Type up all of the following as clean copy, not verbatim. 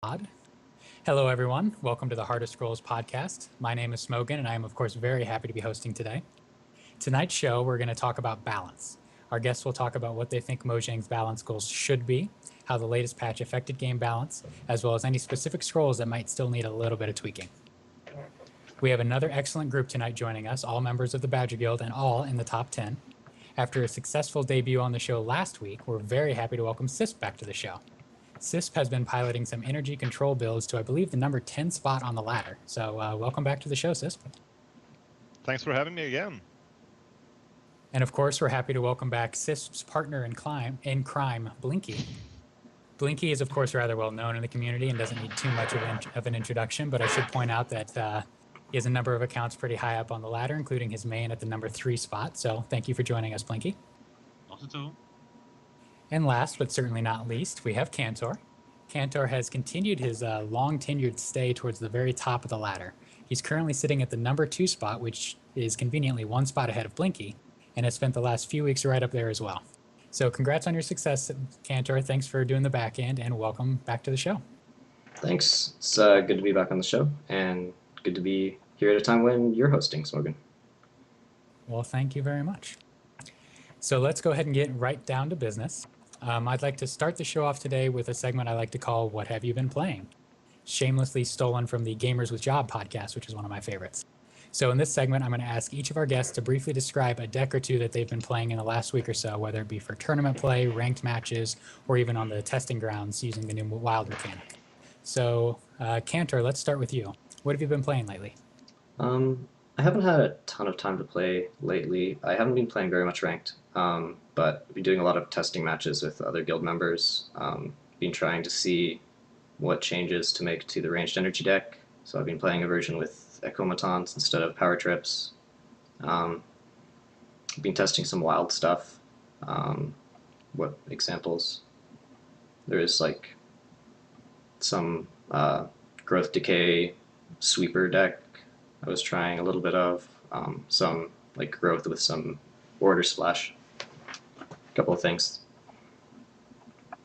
Pod. Hello, everyone. Welcome to the Heart of Scrolls podcast. My name is Smogan, and I am, of course, very happy to be hosting today. Tonight's show, we're going to talk about balance. Our guests will talk about what they think Mojang's balance goals should be, how the latest patch affected game balance, as well as any specific scrolls that might still need a little bit of tweaking. We have another excellent group tonight joining us, all members of the Badger Guild and all in the top 10. After a successful debut on the show last week, we're very happy to welcome Cisp back to the show. Cisp has been piloting some energy control builds to, I believe, the number 10 spot on the ladder. So welcome back to the show, Cisp. Thanks for having me again. And of course, we're happy to welcome back Cisp's partner in crime, Blinky. Blinky is, of course, rather well known in the community and doesn't need too much of an introduction, but I should point out that he has a number of accounts pretty high up on the ladder, including his main at the number 3 spot. So thank you for joining us, Blinky. Not at all. And last, but certainly not least, we have Cantor. Cantor has continued his long-tenured stay towards the very top of the ladder. He's currently sitting at the number 2 spot, which is conveniently 1 spot ahead of Blinky, and has spent the last few weeks right up there as well. So congrats on your success, Cantor. Thanks for doing the back end, and welcome back to the show. Thanks. It's good to be back on the show, and good to be here at a time when you're hosting, Smogan. Well, thank you very much. So let's go ahead and get right down to business. I'd like to start the show off today with a segment I like to call What Have You Been Playing? Shamelessly stolen from the Gamers with Job podcast, which is one of my favorites. So in this segment, I'm going to ask each of our guests to briefly describe a deck or two that they've been playing in the last week or so, whether it be for tournament play, ranked matches, or even on the testing grounds using the new wild mechanic. So Cantor, let's start with you. What have you been playing lately? I haven't had a ton of time to play lately. I haven't been playing very much ranked, but I've been doing a lot of testing matches with other guild members. Been trying to see what changes to make to the ranged energy deck. So I've been playing a version with Echomatons instead of power trips. I've been testing some wild stuff. What examples? There is like some growth decay sweeper deck I was trying a little bit of, some like growth with some order splash, a couple of things. A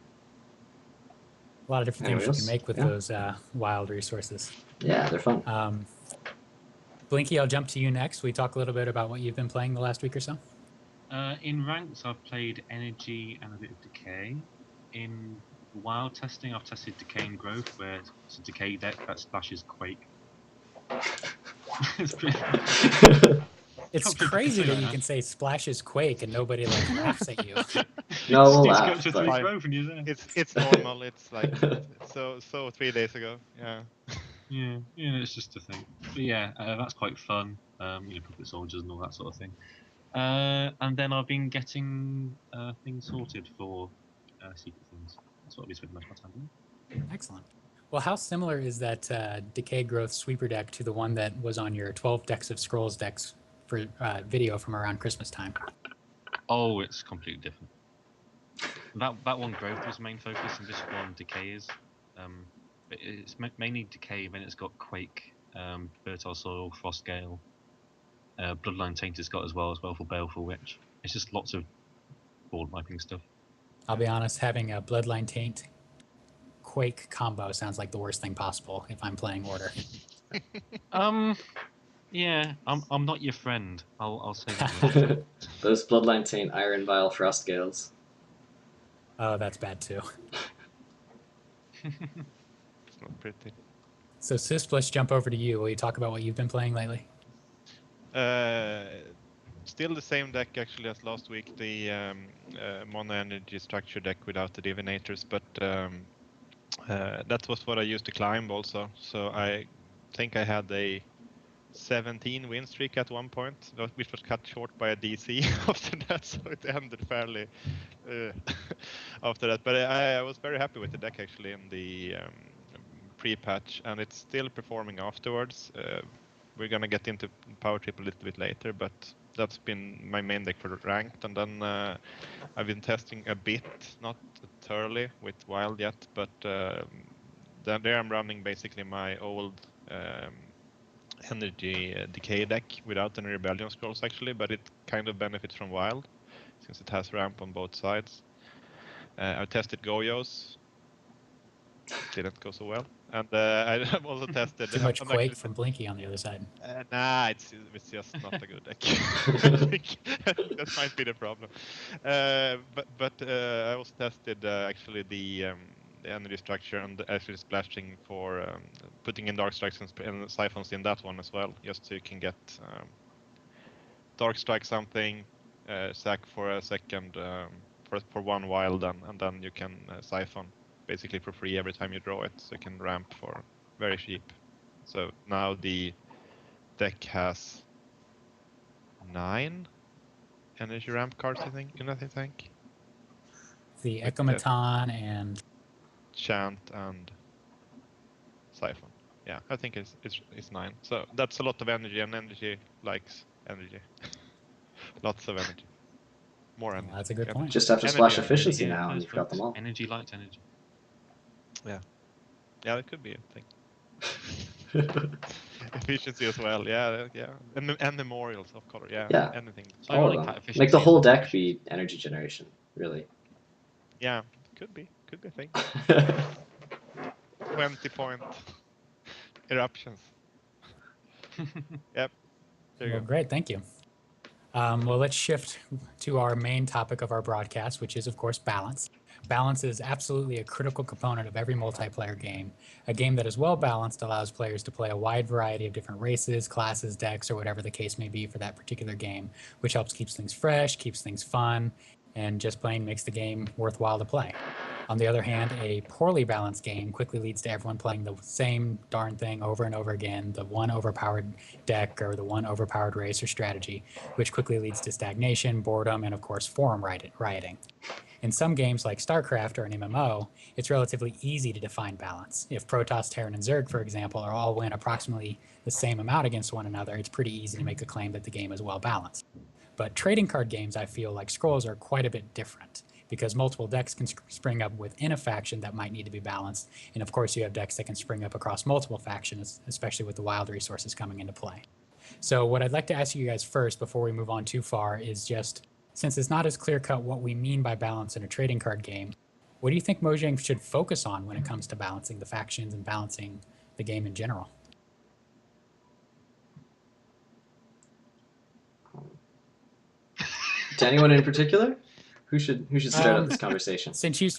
lot of different things you can make with those wild resources. Yeah, they're fun. Blinky, I'll jump to you next. We talk a little bit about what you've been playing the last week or so. In ranks, I've played energy and a bit of decay. In wild testing, I've tested decay and growth, where it's a decay deck that splashes quake. It's crazy that you can say splashes quake and nobody laughs at you. No, we'll laugh. It's normal. It's like so 3 days ago. Yeah. Yeah, it's just a thing. But yeah, that's quite fun. Puppet soldiers and all that sort of thing. And then I've been getting things sorted for secret things. That's what I've been spending most of my time doing. Excellent. Well, how similar is that Decay Growth Sweeper deck to the one that was on your 12 Decks of Scrolls decks for video from around Christmas time? Oh, it's completely different. That one Growth was main focus, and this one Decay is. But it's mainly Decay, then it's got Quake, Fertile Soil, Frostgale, Bloodline Tainted's got as well for Baleful Witch. It's just lots of board wiping stuff. I'll be honest, having a Bloodline Taint Quake combo sounds like the worst thing possible if I'm playing Order. Yeah, I'm not your friend. I'll say that. Those Bloodline Taint Iron Vial Frostgales. Oh, that's bad too. It's not pretty. So Cisp, let's jump over to you. Will you talk about what you've been playing lately? Still the same deck actually as last week, the Mono Energy structure deck without the Divinators, but that was what I used to climb also. So I think I had a 17 win streak at one point, which was cut short by a DC after that, so it ended fairly after that. But I was very happy with the deck actually in the pre-patch, and it's still performing afterwards. We're gonna get into Power Trip a little bit later, but that's been my main deck for ranked. And then I've been testing a bit, not thoroughly with Wild yet, but there I'm running basically my old energy decay deck without any rebellion scrolls actually, but it kind of benefits from Wild since it has ramp on both sides. I've tested Goyos, didn't go so well. And I have also tested. Too much I'm Quake actually from Blinky on the other side. Nah, it's just not a good deck. I think that might be the problem. But I also tested actually the energy structure and actually splashing for putting in dark strikes and siphons in that one as well, just so you can get dark strike something, sack for a second for one wild, and then you can siphon basically for free every time you draw it. So you can ramp for very cheap. So now the deck has 9 energy ramp cards, I think. The With Ekomaton and Chant and Siphon. Yeah, I think it's 9. So that's a lot of energy, and energy likes energy. Lots of energy. More energy. that's a good point. Just have to Energy, splash energy. efficiency Here now, and first, you've got them folks. all. Energy lights energy. Yeah, that could be a thing. Efficiency as well. Yeah. And memorials of color. Yeah. Yeah. Anything. So All of ironic them. that Make the efficiency is whole not deck efficient. be energy generation, really. Yeah, could be a thing. 20-point eruptions. Yep. There you Well, go. great. Thank you. Well, let's shift to our main topic of our broadcast, which is, of course, balance. Balance is absolutely a critical component of every multiplayer game. A game that is well balanced allows players to play a wide variety of different races, classes, decks, or whatever the case may be for that particular game, which helps keeps things fresh, keeps things fun, and just plain makes the game worthwhile to play. On the other hand, a poorly balanced game quickly leads to everyone playing the same darn thing over and over again, the one overpowered deck or the one overpowered race or strategy, which quickly leads to stagnation, boredom, and of course, forum rioting. In some games like StarCraft or an MMO, it's relatively easy to define balance. If Protoss, Terran, and Zerg, for example, are all win approximately the same amount against one another, it's pretty easy to make a claim that the game is well balanced. But trading card games, I feel like Scrolls, are quite a bit different because multiple decks can spring up within a faction that might need to be balanced. And of course, you have decks that can spring up across multiple factions, especially with the wild resources coming into play. So what I'd like to ask you guys first, before we move on too far, is just, since it's not as clear-cut what we mean by balance in a trading card game, what do you think Mojang should focus on when it comes to balancing the factions and balancing the game in general? To anyone in particular? Who should start up this conversation? Since you,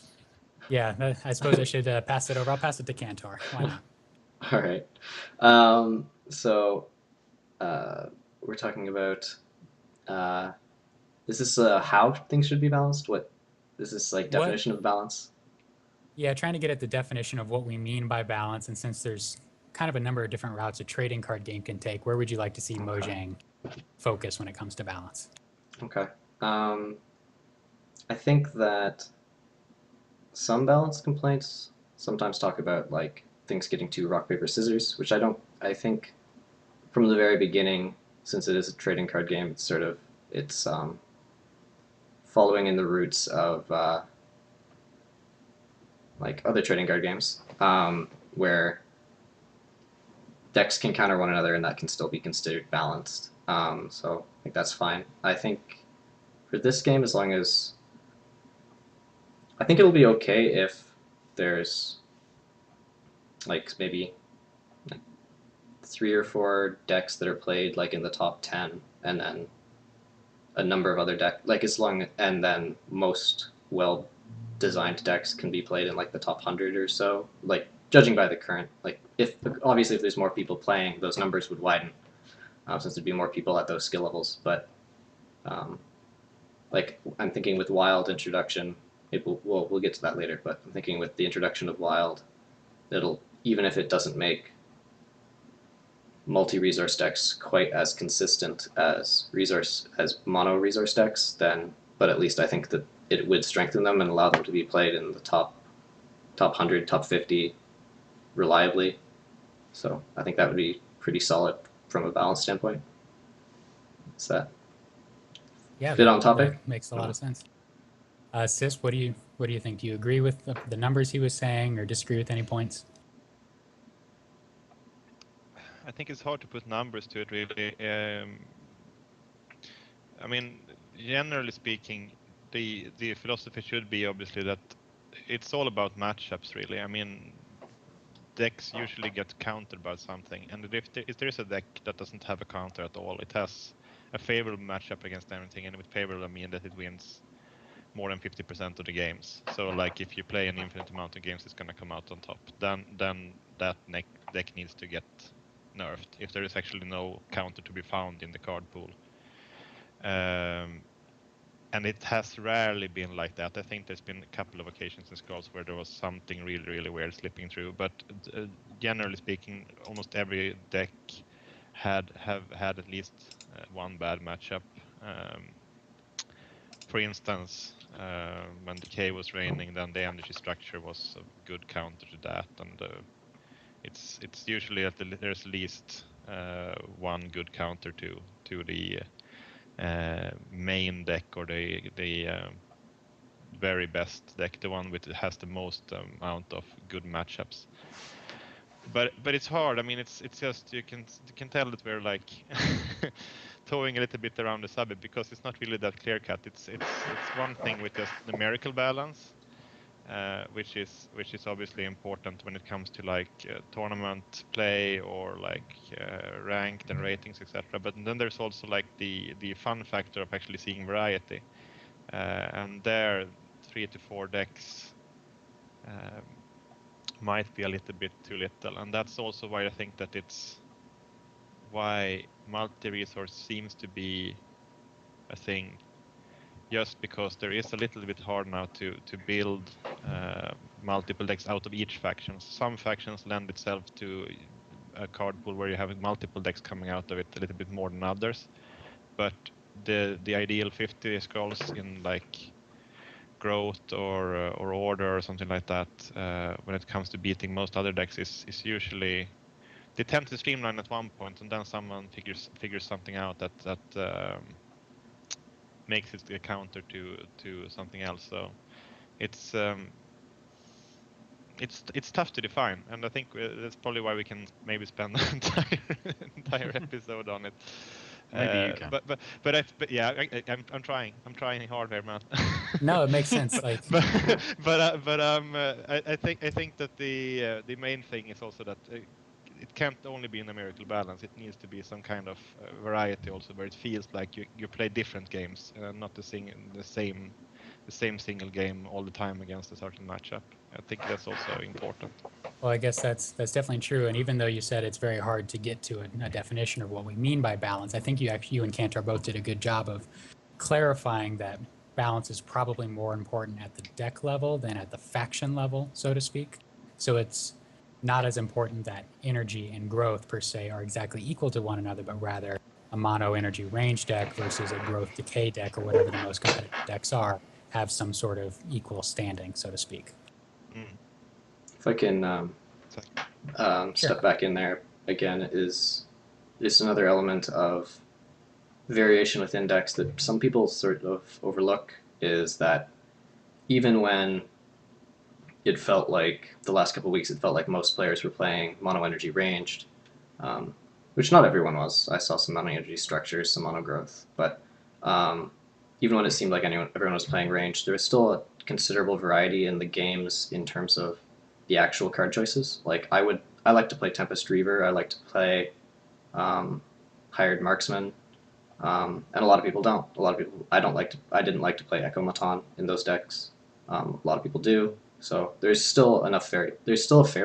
yeah, I suppose I should pass it over. I'll pass it to Cantor. Why not? All right. So we're talking about is this how things should be balanced? What is this like definition of balance? Yeah, trying to get at the definition of what we mean by balance, and since there's kind of a number of different routes a trading card game can take, where would you like to see Mojang focus when it comes to balance? Okay. I think that some balance complaints sometimes talk about like things getting too rock paper scissors, which I think from the very beginning, since it is a trading card game, it's following in the roots of like other trading card games, where decks can counter one another and that can still be considered balanced. So I think that's fine. I think for this game, as long as I think it'll be okay if there's like maybe like 3 or 4 decks that are played like in the top 10, and then a number of other decks, like and then most well designed decks can be played in like the top 100 or so, like judging by the current, like if obviously if there's more people playing, those numbers would widen, since there'd be more people at those skill levels. But like I'm thinking with Wild introduction, we'll get to that later, but I'm thinking with the introduction of Wild, it'll, even if it doesn't make multi-resource decks quite as consistent as mono resource decks, but at least I think that it would strengthen them and allow them to be played in the top 100, top 50 reliably. So I think that would be pretty solid from a balance standpoint. Is that fit on topic? That makes a lot of sense. Sis, what do you think? Do you agree with the numbers he was saying, or disagree with any points? I think it's hard to put numbers to it, really. I mean, generally speaking, the philosophy should be obviously that it's all about matchups, really. I mean, decks usually get countered by something, and if there is a deck that doesn't have a counter at all, it has a favorable matchup against everything, and with favorable I mean that it wins more than 50% of the games. So like if you play an infinite amount of games, it's gonna come out on top. Then that deck needs to get nerfed if there is actually no counter to be found in the card pool. And it has rarely been like that. I think there's been a couple of occasions in Scrolls where there was something really, really weird slipping through. But generally speaking, almost every deck have had at least one bad matchup. For instance, when Decay was raining, then the energy structure was a good counter to that, and it's usually there's at least one good counter to the main deck or the very best deck, the one with has the most amount of good matchups. But it's hard. I mean, it's just you can tell that we're like towing a little bit around the subject because it's not really that clear cut. It's one thing with just numerical balance, which is obviously important when it comes to like tournament play or like ranked and ratings, etc. But then there's also like the fun factor of actually seeing variety, and there 3 to 4 decks might be a little bit too little, and that's also why I think that it's why multi-resource seems to be a thing, just because there is a little bit hard now to build multiple decks out of each faction. Some factions lend itself to a card pool where you have multiple decks coming out of it a little bit more than others, but the ideal 50 scrolls in like growth or order or something like that, when it comes to beating most other decks, is usually they tend to streamline at one point, and then someone figures something out that makes it a counter to something else. So it's tough to define, and I think that's probably why we can maybe spend an entire episode on it. Maybe you can. But yeah, I'm trying hard here, man. No, it makes sense. Like, I think that the main thing is also that it can't only be a numerical balance. It needs to be some kind of variety also, where it feels like you play different games, not the same single game all the time against a certain matchup. I think that's also important. well, I guess that's definitely true. And even though you said it's very hard to get to a definition of what we mean by balance, I think you and Cantor both did a good job of clarifying that balance is probably more important at the deck level than at the faction level, so to speak. So it's not as important that energy and growth per se are exactly equal to one another, but rather a mono energy range deck versus a growth decay deck or whatever the most competitive decks are have some sort of equal standing, so to speak. If I can Sure. step back in there again, is another element of variation within decks that some people sort of overlook, is that even when it felt like the last couple of weeks, it felt like most players were playing mono energy ranged, which not everyone was. I saw some mono energy structures, some mono growth, but even when it seemed like everyone was playing ranged, there was still a considerable variety in the games in terms of the actual card choices. Like I like to play Tempest Reaver. I like to play Hired Marksman, and a lot of people don't. A lot of people I didn't like to play Echo Maton in those decks. A lot of people do. So there's still a fair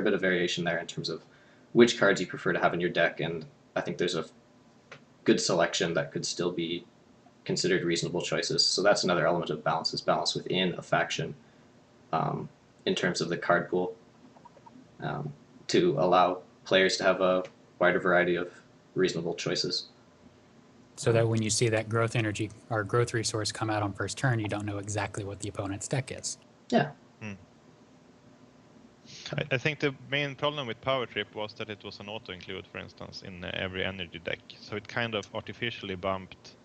bit of variation there in terms of which cards you prefer to have in your deck, and I think there's a good selection that could still be considered reasonable choices. So that's another element of balance, is balance within a faction in terms of the card pool, to allow players to have a wider variety of reasonable choices. So that when you see that growth energy or growth resource come out on first turn, you don't know exactly what the opponent's deck is. Yeah. I think the main problem with Power Trip was that it was an auto-include, for instance, in every energy deck. So it kind of artificially bumped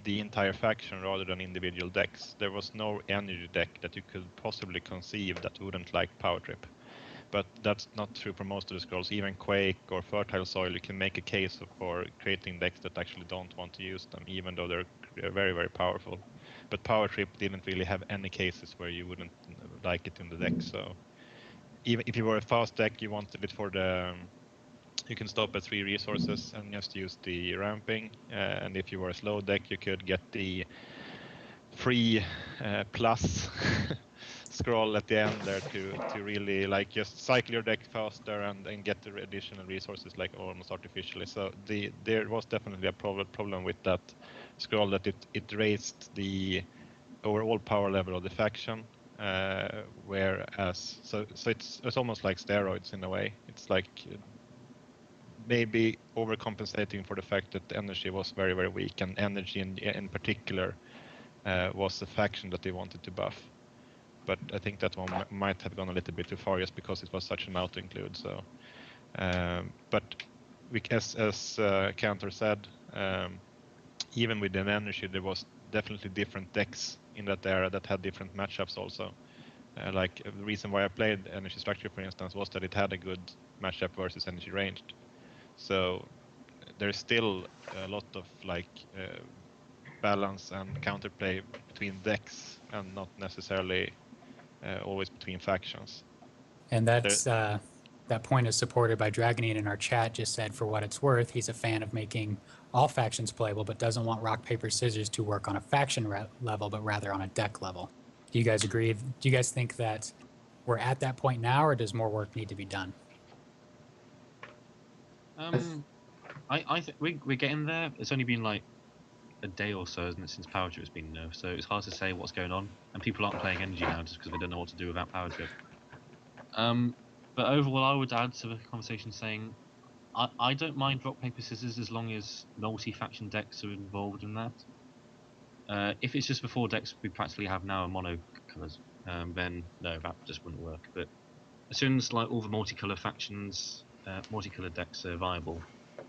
the entire faction rather than individual decks. There was no energy deck that you could possibly conceive that wouldn't like Power Trip. But that's not true for most of the scrolls. Even Quake or Fertile Soil, you can make a case for creating decks that actually don't want to use them, even though they're very, very powerful. But Power Trip didn't really have any cases where you wouldn't like it in the deck. So even if you were a fast deck, you wanted it for the you can stop at 3 resources and just use the ramping. And if you were a slow deck, you could get the free plus scroll at the end there to really like just cycle your deck faster and get the additional resources like almost artificially. So there was definitely a problem with that scroll, that it raised the overall power level of the faction. Whereas so it's almost like steroids in a way. It's like maybe overcompensating for the fact that the energy was very, very weak, and energy in particular was the faction that they wanted to buff. But I think that one might have gone a little bit too far just because it was such an auto include. So, but as Cantor said, even with the energy, there was definitely different decks in that era that had different matchups also. Like the reason why I played Energy Structure, for instance, was that it had a good matchup versus Energy Ranged. So there's still a lot of like balance and counterplay between decks, and not necessarily always between factions. And that's that point is supported by Dragonine in our chat. Just said, for what it's worth, he's a fan of making all factions playable, but doesn't want rock paper scissors to work on a faction level, but rather on a deck level. Do you guys agree? Do you guys think that we're at that point now, or does more work need to be done? I think we're getting there. It's only been like a day or so, isn't it, since Power Trip has been nerfed? So it's hard to say what's going on, and people aren't playing Energy now just because they don't know what to do without Power Trip. But overall, I would add to the conversation saying I don't mind rock paper scissors as long as multi-faction decks are involved in that. If it's just the 4 decks we practically have now are mono colors, then no, that just wouldn't work. But as soon as like all the multicolour factions, multicolour decks are viable,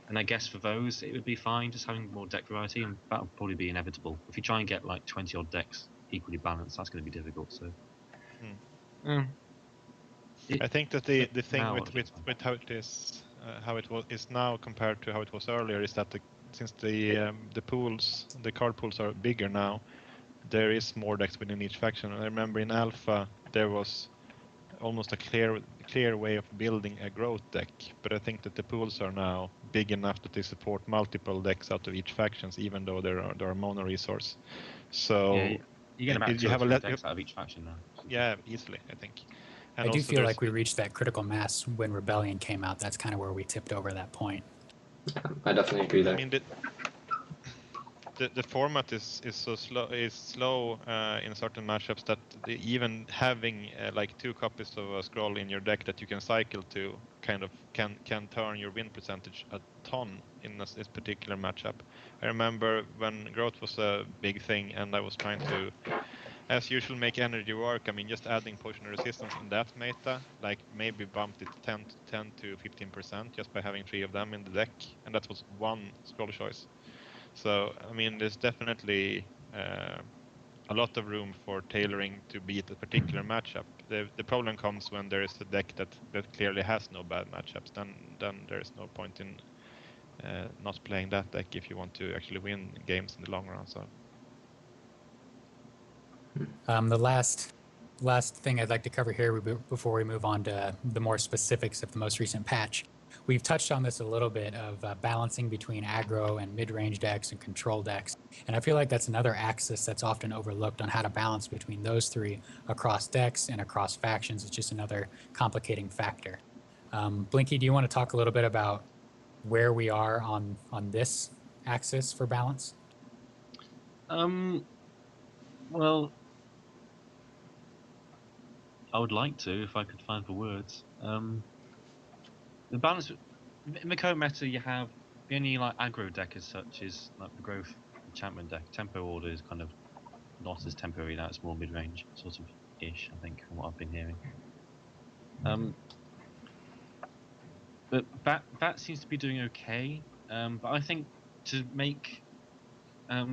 and I guess for those it would be fine just having more deck variety, and that would probably be inevitable. If you try and get like 20 odd decks equally balanced, that's going to be difficult. So. I think that the thing now with how it is is now compared to how it was earlier is that since the pools, the card pools are bigger now, there is more decks within each faction. I remember in Alpha there was almost a clear way of building a growth deck, but I think that the pools are now big enough that they support multiple decks out of each factions, even though there are mono resource. So yeah, you get about 2 or 3 decks out of each faction now. Yeah, easily, I think. And I do feel like we reached that critical mass when Rebellion came out. That's kind of where we tipped over that point. I definitely agree there. I mean, the format is slow in certain matchups that even having like 2 copies of a scroll in your deck that you can cycle to kind of can turn your win percentage a ton in this particular matchup. I remember when growth was a big thing and I was trying to, as usual, make energy work. I mean, just adding potion resistance in that meta, like maybe bumped it 10 to 15% just by having 3 of them in the deck, and that was 1 scroll choice. So, I mean, there's definitely a lot of room for tailoring to beat a particular matchup. The problem comes when there is a deck that clearly has no bad matchups. Then there's no point in not playing that deck if you want to actually win games in the long run. So. The last thing I'd like to cover here before we move on to the more specifics of the most recent patch. We've touched on this a little bit of balancing between aggro and mid-range decks and control decks. And I feel like that's another axis that's often overlooked on how to balance between those 3 across decks and across factions. It's just another complicating factor. Blinky, do you want to talk a little bit about where we are on this axis for balance? Well, I would like to if I could find the words. The balance in the current meta, you have the only like aggro deck as such is like the growth enchantment deck. Tempo order is kind of not as temporary now; it's more mid-range, sort of ish. I think from what I've been hearing. But that seems to be doing okay. But I think to make there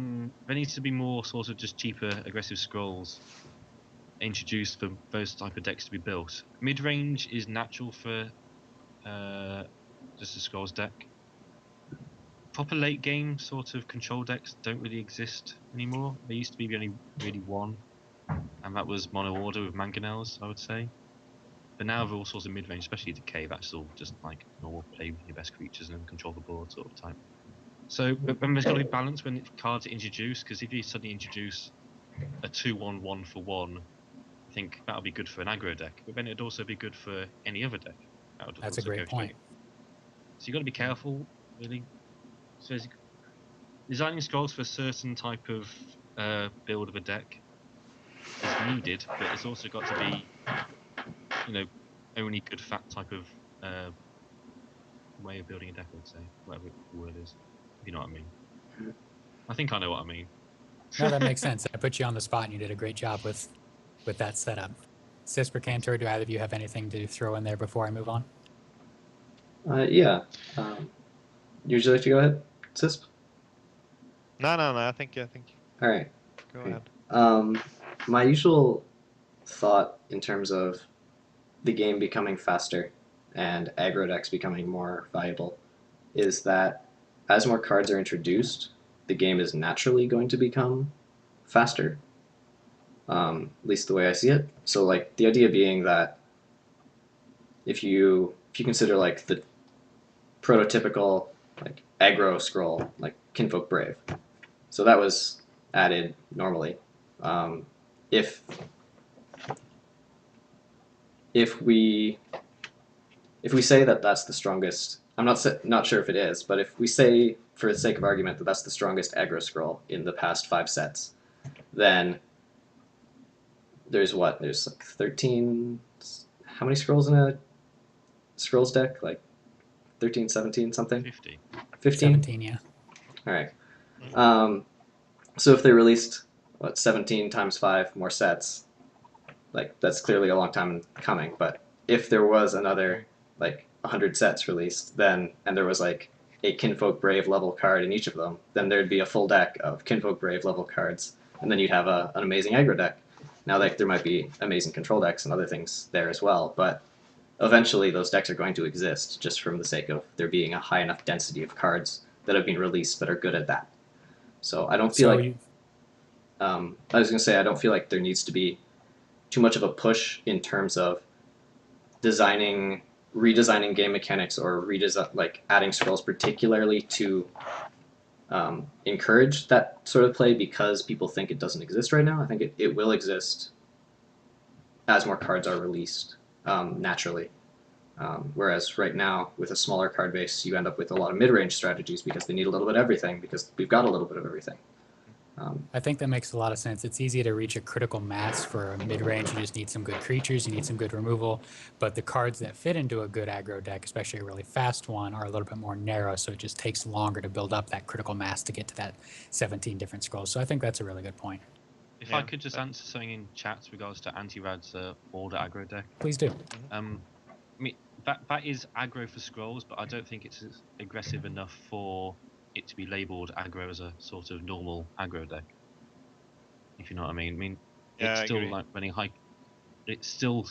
needs to be more sort of just cheaper aggressive scrolls introduced for those type of decks to be built. Mid-range is natural for just a scrolls deck. Proper late game sort of control decks don't really exist anymore. There used to be only really one. and that was mono order with mangonels, I would say. But now with all sorts of mid-range, especially Decay, that's all just like normal play with your best creatures and control the board sort of type. So but there's got to be balance when cards are introduced, because if you suddenly introduce a 2/1 1-for-1, I think that'll be good for an aggro deck, but then it'd also be good for any other deck. That would That's a also great go straight. point. So you got to be careful, really. So designing scrolls for a certain type of build of a deck is needed, but it's also got to be, only good for that type of way of building a deck, I would say, whatever the word is, if you know what I mean. I think I know what I mean. No, that makes sense. I put you on the spot, and you did a great job with that setup. Cisper Cantor, do either of you have anything to throw in there before I move on? Yeah. Would you like to go ahead, Cisp? No. I think All right. go Okay. ahead. My usual thought in terms of the game becoming faster and aggro decks becoming more viable is that as more cards are introduced, the game is naturally going to become faster. At least the way I see it. So like the idea being that if you consider like the prototypical like aggro scroll like Kinfolk Brave, so that was added normally. If we say that that's the strongest, I'm not sure if it is, but if we say for the sake of argument that that's the strongest aggro scroll in the past 5 sets, then there's like 13. How many scrolls in a scrolls deck? Like 13, 17, something. 50. 15. 17, yeah. All right. So if they released 17 times 5 more sets, like that's clearly a long time coming. But if there was another like 100 sets released, then and there was like a Kinfolk Brave level card in each of them, then there'd be a full deck of Kinfolk Brave level cards, and then you'd have an amazing aggro deck. Now, like there might be amazing control decks and other things there as well, but eventually those decks are going to exist just from the sake of there being a high enough density of cards that have been released that are good at that. So I don't feel I was going to say I don't feel like there needs to be too much of a push in terms of redesigning game mechanics or adding scrolls particularly to encourage that sort of play because people think it doesn't exist right now. I think it will exist as more cards are released naturally. Whereas right now, with a smaller card base, you end up with a lot of mid-range strategies because they need a little bit of everything because we've got a little bit of everything. I think that makes a lot of sense. It's easy to reach a critical mass for a mid-range. You just need some good creatures, you need some good removal, but the cards that fit into a good aggro deck, especially a really fast one, are a little bit more narrow, so it just takes longer to build up that critical mass to get to that 17 different scrolls. So I think that's a really good point. If I could just answer something in chat with regards to Anti-Rad's order aggro deck. Please do. I mean, that is aggro for scrolls, but I don't think it's aggressive enough for it to be labelled aggro as a sort of normal aggro deck. If you know what I mean. I mean, it's still like running high. It's still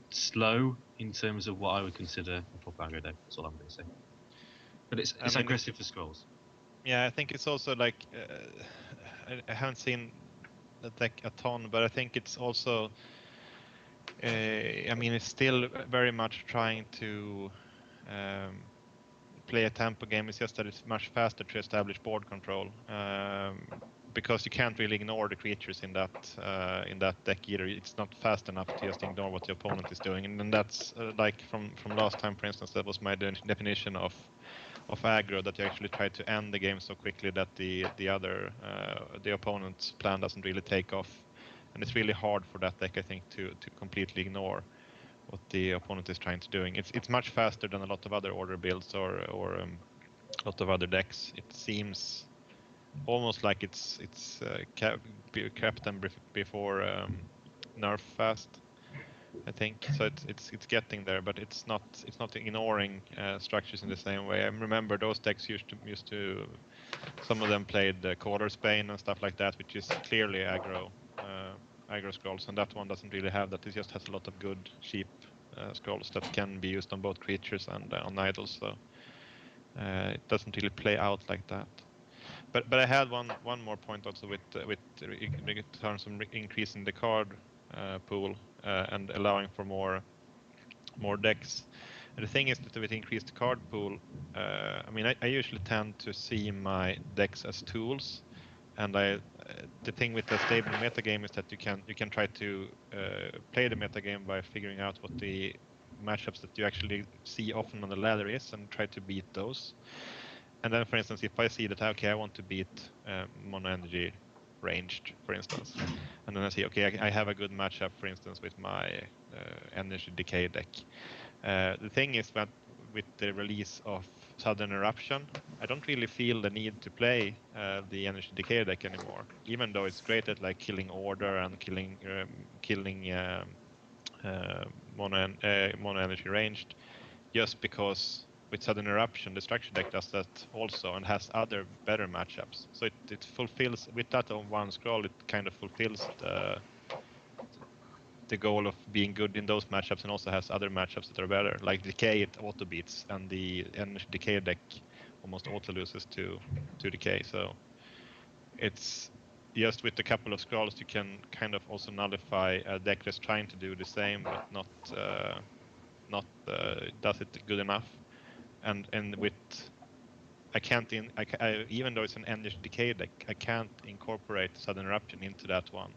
slow in terms of what I would consider a proper aggro deck. That's all I'm going to say. But it's aggressive for scrolls. Yeah, I think it's also like I haven't seen the deck a ton, but I think it's also. I mean, it's still very much trying to play a tempo game. It's just that it's much faster to establish board control because you can't really ignore the creatures in that deck either. It's not fast enough to just ignore what the opponent is doing, and then that's like from last time, for instance, that was my definition of aggro, that you actually try to end the game so quickly that the opponent's plan doesn't really take off, and it's really hard for that deck, I think, to completely ignore what the opponent is trying to doing. It's much faster than a lot of other order builds or a lot of other decks. It seems almost like it's captain before nerf fast, I think. So it's getting there, but it's not ignoring structures in the same way. I remember those decks used to some of them played Quarter Bane and stuff like that, which is clearly aggro scrolls, and that one doesn't really have that. It just has a lot of good cheap scrolls that can be used on both creatures and on idols. So it doesn't really play out like that. but I had one more point also with in terms of increasing the card pool and allowing for more decks. And the thing is that with increased card pool, I mean, I usually tend to see my decks as tools, and the thing with the stable metagame is that you can try to play the metagame by figuring out what the matchups that you actually see often on the ladder is and try to beat those. And then, for instance, if I see that, okay, I want to beat mono energy ranged, for instance, and then I see, okay, I have a good matchup, for instance, with my energy decay deck. The thing is that with the release of Sudden Eruption, I don't really feel the need to play the energy decay deck anymore, even though it's great at like killing order and killing mono energy ranged, just because with Sudden Eruption, the structure deck does that also and has other better matchups. So it fulfills, with that on one scroll, it kind of fulfills the goal of being good in those matchups, and also has other matchups that are better. Like Decay, it auto beats, and the energy decay deck almost auto loses to Decay. So it's just with a couple of scrolls you can kind of also nullify a deck that's trying to do the same but not does it good enough. And with even though it's an energy decay deck, I can't incorporate Sudden Eruption into that one,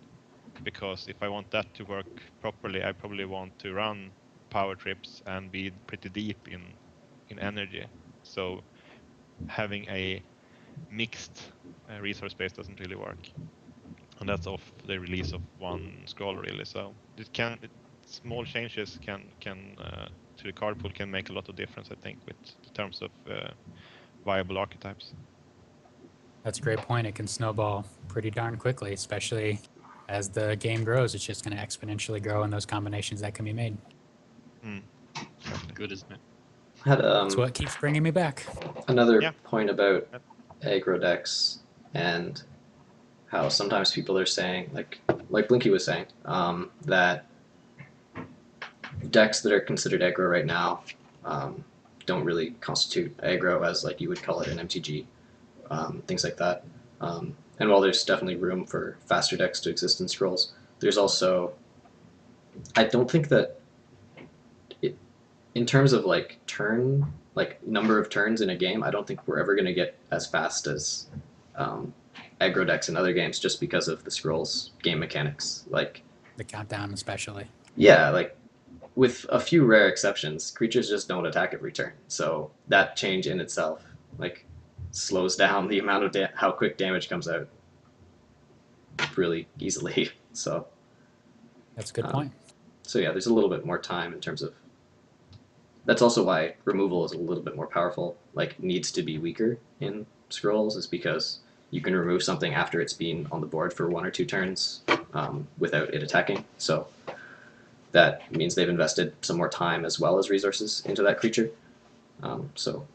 because if I want that to work properly, I probably want to run power trips and be pretty deep in energy. So having a mixed resource base doesn't really work, and that's off the release of one scroll really. So small changes can to the card pool can make a lot of difference, I think, with in terms of viable archetypes. That's a great point. It can snowball pretty darn quickly, especially as the game grows. It's just going to exponentially grow in those combinations that can be made. Good, isn't it? Had That's what keeps bringing me back. another point about aggro decks and how sometimes people are saying, like Blinky was saying, that decks that are considered aggro right now don't really constitute aggro as like you would call it in MTG, things like that. And while there's definitely room for faster decks to exist in Scrolls, there's also, I don't think that in terms of like number of turns in a game, I don't think we're ever going to get as fast as aggro decks in other games, just because of the Scrolls game mechanics. Like the countdown, especially. Yeah, like with a few rare exceptions, creatures just don't attack every turn. So that change in itself, like, slows down the amount of how quick damage comes out really easily. So that's a good point. So yeah, there's a little bit more time in terms of. That's also why removal is a little bit more powerful. Like, needs to be weaker in Scrolls, is because you can remove something after it's been on the board for 1 or 2 turns without it attacking. So that means they've invested some more time as well as resources into that creature. So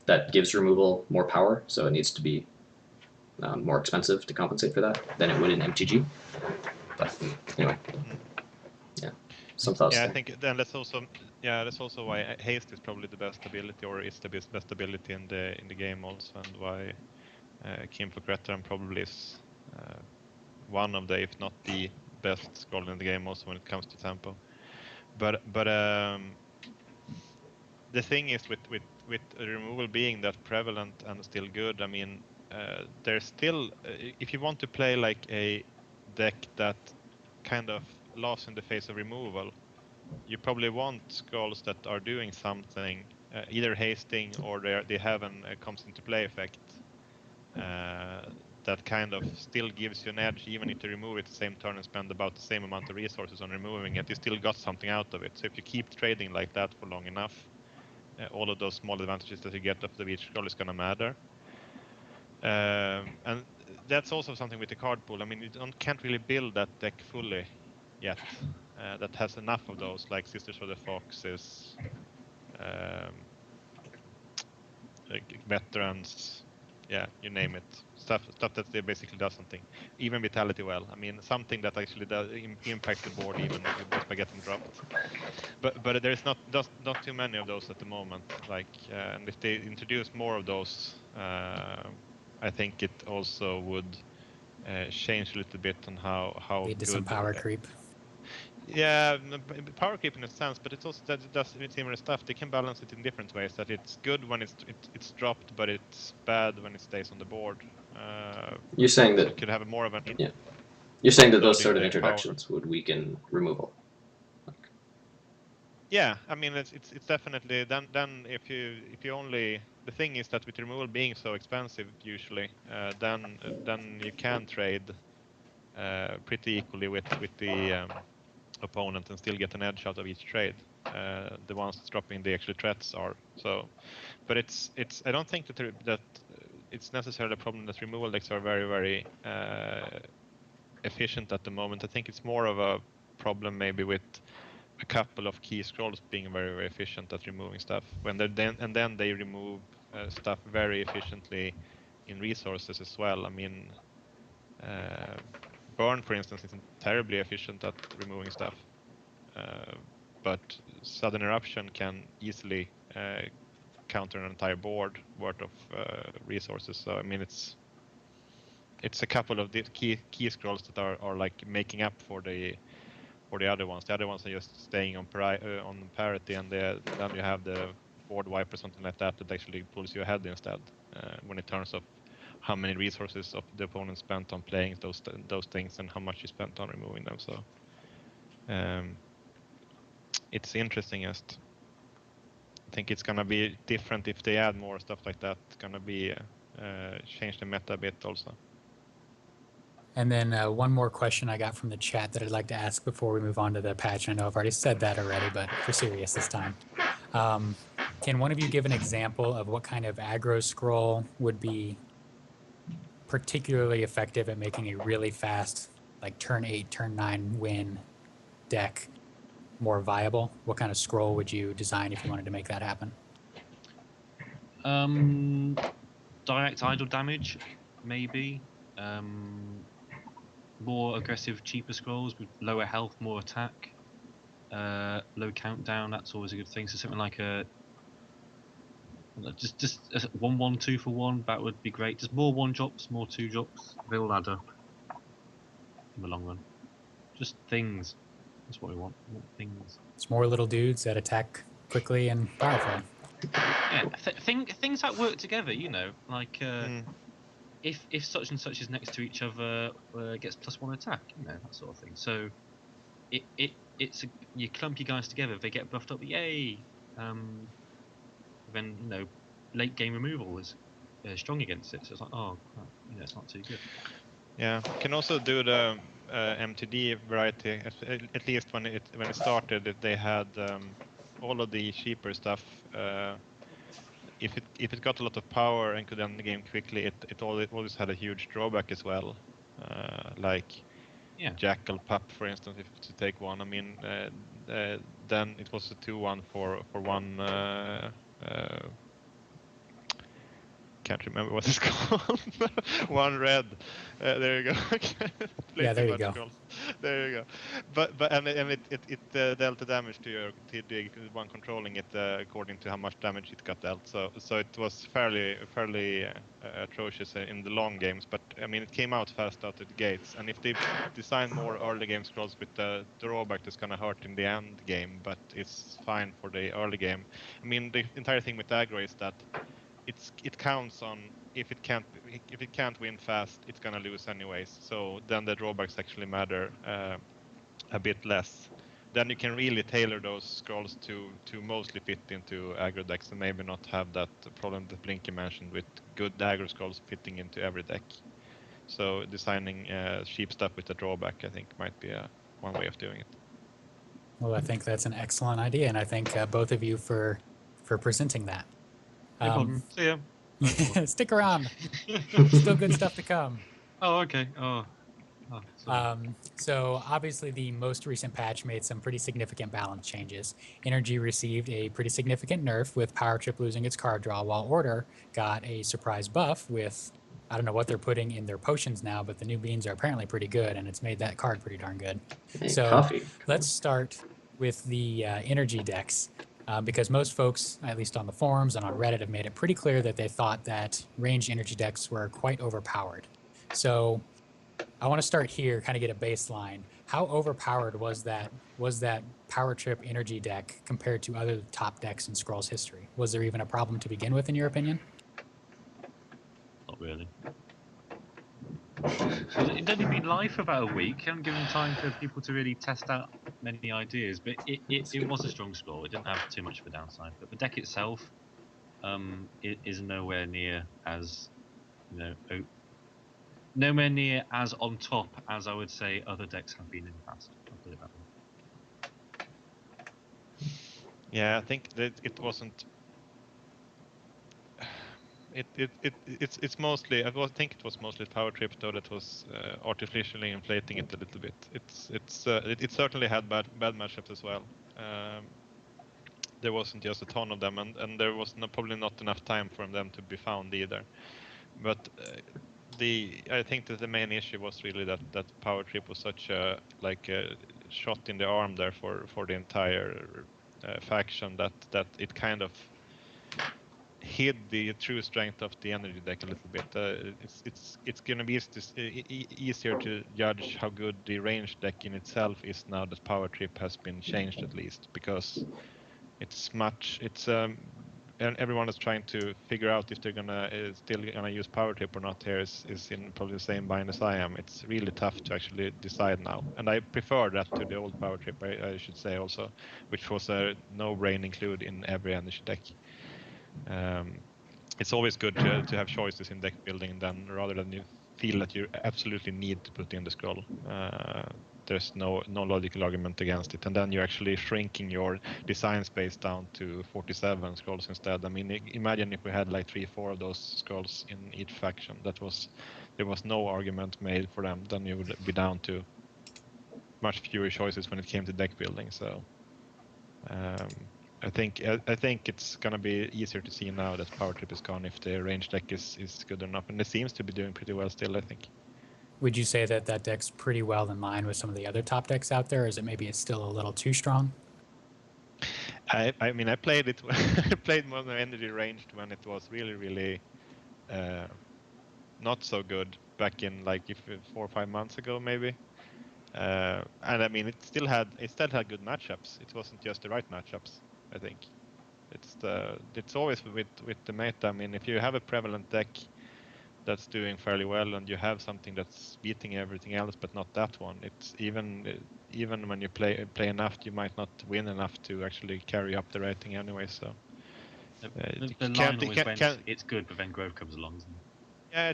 that gives removal more power, so it needs to be more expensive to compensate for that than it would in MTG. But anyway, yeah, some thoughts. Yeah, there. I think then that's also why haste is probably the best ability, or is the best ability in the game also, and why Kinfolk Veteran probably is one of the, if not the best scroll in the game also when it comes to tempo. But the thing is with removal being that prevalent and still good, I mean, there's still if you want to play like a deck that kind of laughs in the face of removal, you probably want scrolls that are doing something, either hasting or they have a comes into play effect that kind of still gives you an edge, even if you remove it the same turn and spend about the same amount of resources on removing it, you still got something out of it. So if you keep trading like that for long enough, all of those small advantages that you get off the each scroll is going to matter. And that's also something with the card pool. I mean, you can't really build that deck fully yet. That has enough of those, like Sisters of the Foxes, like veterans, yeah, you name it. Stuff that basically does something. Even Vitality Well. I mean, something that actually does impact the board even just by getting dropped. But there's not too many of those at the moment. Like, and if they introduce more of those I think it also would change a little bit on how Lead to good. some power creep. Yeah, power creep in a sense, but it's also that it does similar stuff. They can balance it in different ways. That it's good when it's dropped, but it's bad when it stays on the board. You're saying So that it could have more of an yeah. You're saying that those loading sort of the introductions would weaken removal. Yeah, I mean it's definitely then if you only, the thing is that with removal being so expensive usually, then you can trade pretty equally with the opponent and still get an edge out of each trade. The ones that's dropping the extra threats are so, but it's I don't think that it's necessarily a problem that removal decks are very efficient at the moment. I think it's more of a problem maybe with a couple of key scrolls being very efficient at removing stuff when they're then they remove stuff very efficiently in resources as well. I mean, Burn, for instance, isn't terribly efficient at removing stuff, but Sudden Eruption can easily counter an entire board worth of resources. So I mean, it's a couple of the key scrolls that are like making up for the other ones. The other ones are just staying on parity, and then you have the board wipe or something like that that actually pulls you ahead instead when it turns of how many resources of the opponent spent on playing those things and how much he spent on removing them. So it's interesting. I think it's gonna be different if they add more stuff like that. It's gonna be change the meta a bit also. And then one more question I got from the chat that I'd like to ask before we move on to the patch. I know I've already said that already, but for serious this time. Can one of you give an example of what kind of aggro scroll would be particularly effective at making a really fast, like turn 8, turn 9 win deck more viable? What kind of scroll would you design if you wanted to make that happen? Direct idle damage, maybe. More aggressive, cheaper scrolls with lower health, more attack, low countdown. That's always a good thing. So something like just a 1/1 2-for-1. That would be great. Just more 1-drops, more 2-drops. They all add up in the long run. Just things. That's what we want. We want things. It's more little dudes that attack quickly and powerfully. Yeah, things that work together. You know, like if such and such is next to each other, gets +1 attack. You know, that sort of thing. So you clump your guys together. They get buffed up. Yay! Then late game removal is strong against it. So it's like, oh crap, it's not too good. Yeah, you can also do the MTD variety. At least when it started, they had all of the cheaper stuff. If it got a lot of power and could end the game quickly, it always had a huge drawback as well. Like Jackal Pup, for instance, if to take one. I mean, then it was a 2/1 for one. Can't remember what it's called. One red. There you go. Yeah, there you go. There you go. But it dealt the damage to the one controlling it according to how much damage it got dealt. So it was fairly atrocious in the long games. But I mean, it came out fast out of the gates. And if they design more early game scrolls with the drawback, that's gonna hurt in the end game, but it's fine for the early game. I mean, the entire thing with aggro is that it counts on if it can't win fast, it's gonna lose anyways. So then the drawbacks actually matter a bit less. Then you can really tailor those scrolls to mostly fit into aggro decks and maybe not have that problem that Blinky mentioned with good aggro scrolls fitting into every deck. So designing cheap stuff with a drawback, I think, might be one way of doing it. Well, I think that's an excellent idea, and I thank both of you for presenting that. No problem. See ya. Stick around. Still good stuff to come. Oh, okay. So obviously the most recent patch made some pretty significant balance changes. Energy received a pretty significant nerf with Power Trip losing its card draw, while Order got a surprise buff with, I don't know what they're putting in their potions now, but the new beans are apparently pretty good, and it's made that card pretty darn good. Hey, so coffee. let's start with the energy decks. because most folks, at least on the forums and on Reddit, have made it pretty clear that they thought that ranged energy decks were quite overpowered. So I want to start here, kind of get a baseline. How overpowered was that Power Trip energy deck compared to other top decks in Scrolls history? Was there even a problem to begin with, in your opinion? Not really. It'd only been live for about a week. Hadn't given time for people to really test out many ideas, but it was a strong score. It didn't have too much of a downside. But the deck itself it is nowhere near as, you know, nowhere near as on top as I would say other decks have been in the past. I'll put it that way. Yeah, I think that it wasn't. It's mostly. Think it was mostly Power Trip though that was artificially inflating it a little bit. It certainly had bad matchups as well. There wasn't just a ton of them, and there was probably not enough time for them to be found either. But I think that the main issue was really that Power Trip was such a shot in the arm there for the entire faction that it kind of hid the true strength of the energy deck a little bit. It's going to be easier to judge how good the range deck in itself is now that Power Trip has been changed, at least, because and everyone is trying to figure out if they're still gonna use Power Trip or not. Here is in probably the same bind as I am. It's really tough to actually decide now, and I prefer that to the old Power Trip. I should say also, which was a no brain include in every energy deck. It's always good to have choices in deck building than rather than you feel that you absolutely need to put in the scroll. There's no logical argument against it, and then you're actually shrinking your design space down to 47 scrolls instead. I mean, imagine if we had like 3-4 of those scrolls in each faction. There was no argument made for them. Then you would be down to much fewer choices when it came to deck building. So I think it's gonna be easier to see now that Power Trip is gone if the range deck is good enough, and it seems to be doing pretty well still, I think. Would you say that deck's pretty well in line with some of the other top decks out there, or is it maybe it's still a little too strong? I mean, I played it. I played Mono Energy ranged when it was really not so good back in 4 or 5 months ago, maybe. And I mean, it still had good matchups. It wasn't just the right matchups, I think. It's always with the meta. I mean, if you have a prevalent deck that's doing fairly well and you have something that's beating everything else but not that one, it's even when you play enough, you might not win enough to actually carry up the rating anyway. So the line always went, it's good, but then growth comes along, isn't it? Yeah,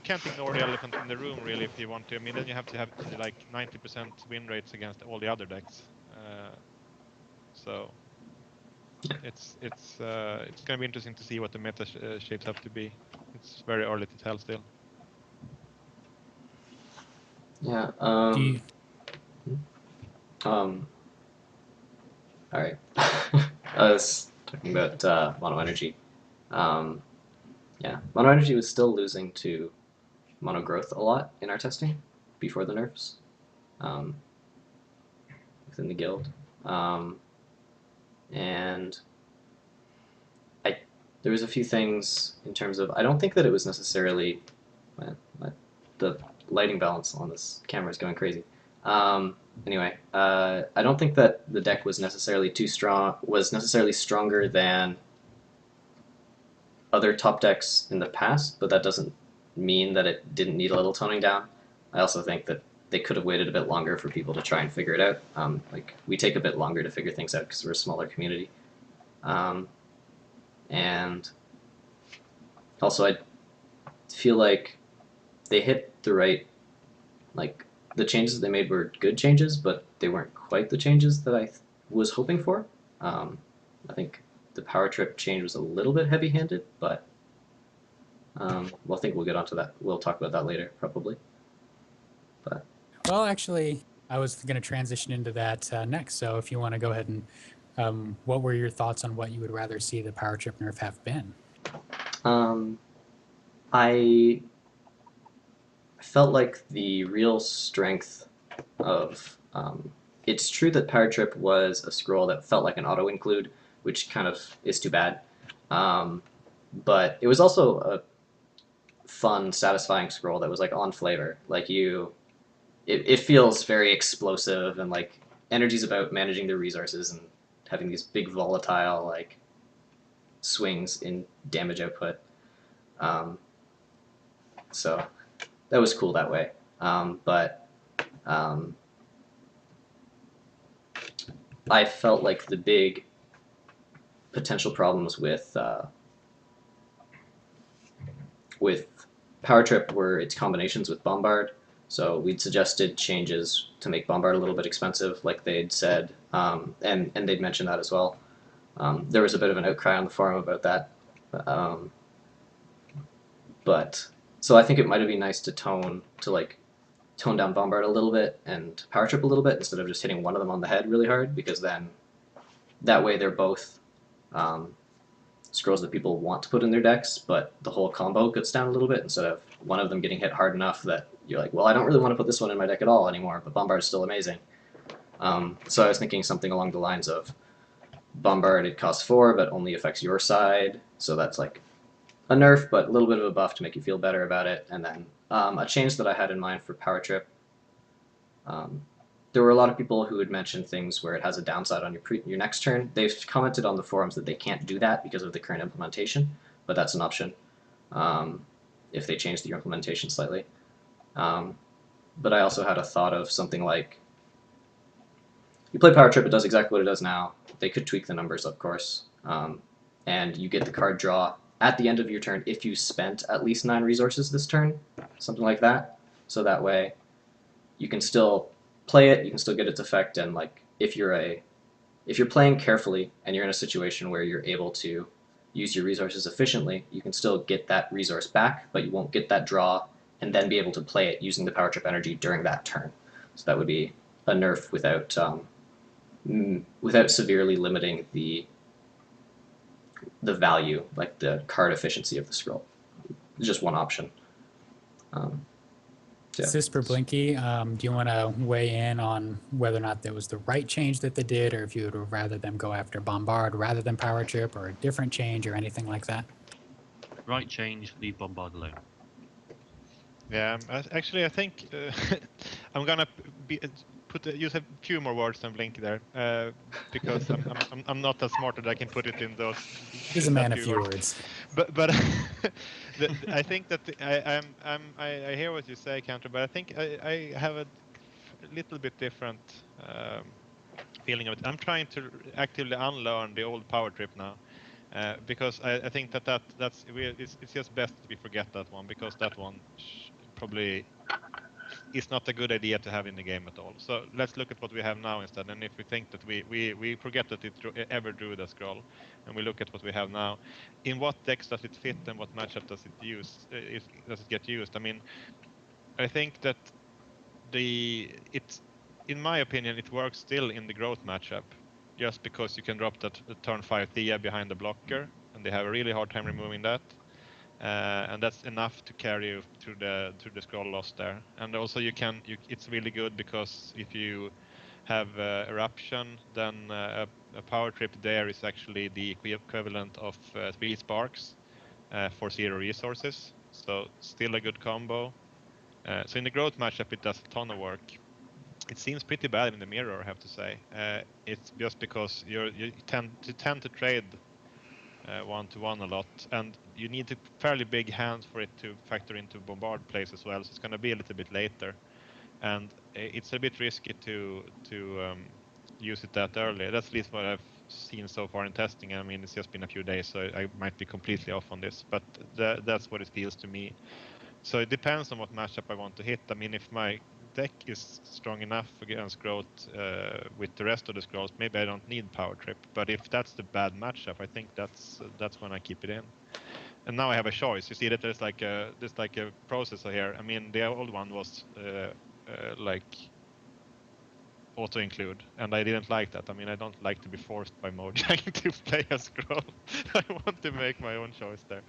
can't ignore the elephant in the room really if you want to. I mean, then you have to have like 90% win rates against all the other decks. So it's going to be interesting to see what the meta shapes up to be. It's very early to tell still. Yeah. All right. I was talking about Mono Energy. Yeah, Mono Energy was still losing to Mono Growth a lot in our testing before the nerfs within the guild. And there was a few things in terms of, I don't think that it was necessarily, the lighting balance on this camera is going crazy. Anyway, I don't think that the deck was necessarily stronger than other top decks in the past, but that doesn't mean that it didn't need a little toning down. I also think that they could have waited a bit longer for people to try and figure it out. We take a bit longer to figure things out because we're a smaller community. And also I feel like they hit the right, the changes that they made were good changes, but they weren't quite the changes that I was hoping for. I think the Power Trip change was a little bit heavy-handed, but I think we'll get onto that. We'll talk about that later, probably. But well, actually, I was going to transition into that next. So if you want to go ahead and what were your thoughts on what you would rather see the Power Trip nerf have been? I felt like the real strength of it's true that Power Trip was a scroll that felt like an auto include, which kind of is too bad. But it was also a fun, satisfying scroll that was like on flavor. Like it feels very explosive and like energy's about managing the resources and having these big volatile like swings in damage output. Um, so that was cool that way. But I felt like the big potential problems with Power Trip were its combinations with Bombard. So we'd suggested changes to make Bombard a little bit expensive, like they'd said, and they'd mentioned that as well. There was a bit of an outcry on the forum about that, but so I think it might have been nice to tone down Bombard a little bit and Power Trip a little bit instead of just hitting one of them on the head really hard, because then that way they're both scrolls that people want to put in their decks, but the whole combo gets down a little bit instead of one of them getting hit hard enough that you're like, well, I don't really want to put this one in my deck at all anymore, but Bombard is still amazing. So I was thinking something along the lines of Bombard, it costs 4, but only affects your side, so that's like a nerf, but a little bit of a buff to make you feel better about it. And then a change that I had in mind for Power Trip. There were a lot of people who had mentioned things where it has a downside on your next turn. They've commented on the forums that they can't do that because of the current implementation, but that's an option if they change the implementation slightly. But I also had a thought of something like, you play Power Trip, it does exactly what it does now. They could tweak the numbers, of course, and you get the card draw at the end of your turn if you spent at least 9 resources this turn, something like that. So that way you can still play it, you can still get its effect, and like if you're playing carefully and you're in a situation where you're able to use your resources efficiently, you can still get that resource back, but you won't get that draw and then be able to play it using the Power Trip energy during that turn. So that would be a nerf without severely limiting the value, like the card efficiency of the scroll. It's just one option. Yeah. Sisper Blinky, do you want to weigh in on whether or not that was the right change that they did, or if you would rather them go after Bombard rather than Power Trip, or a different change or anything like that? Right change, leave Bombard alone. Yeah, actually, I think I'm gonna use a few more words than Blink there, because I'm not as smart that I can put it in those. He's a man of few words. But I think that I hear what you say, Counter, but I think I have a little bit different feeling of it. I'm trying to actively unlearn the old Power Trip now. Because I think it's just best we forget that one, because that one probably is not a good idea to have in the game at all. So let's look at what we have now instead. And if we think that we forget that it ever drew the scroll, and we look at what we have now, in what decks does it fit and what matchup does it use? Does it get used? I mean, I think that in my opinion, it works still in the growth matchup, just because you can drop that turn 5 Thea behind the blocker, and they have a really hard time removing that. And that's enough to carry you through the scroll loss there. And also it's really good because if you have eruption, then a Power Trip there is actually the equivalent of 3 sparks for 0 resources. So still a good combo. So in the growth matchup, it does a ton of work. It seems pretty bad in the mirror, I have to say. It's just because you tend to trade 1-to-1 a lot, and you need a fairly big hand for it to factor into Bombard plays as well. So it's going to be a little bit later, and it's a bit risky to use it that early. That's at least what I've seen so far in testing. I mean, it's just been a few days, so I might be completely off on this, but that's what it feels to me. So it depends on what matchup I want to hit. I mean, if my deck is strong enough against growth with the rest of the scrolls, maybe I don't need Power Trip. But if that's the bad matchup, I think that's when I keep it in. And now I have a choice. You see that there's like a processor here. I mean, the old one was like auto include, and I didn't like that. I mean, I don't like to be forced by Mojang to play a scroll. I want to make my own choice there.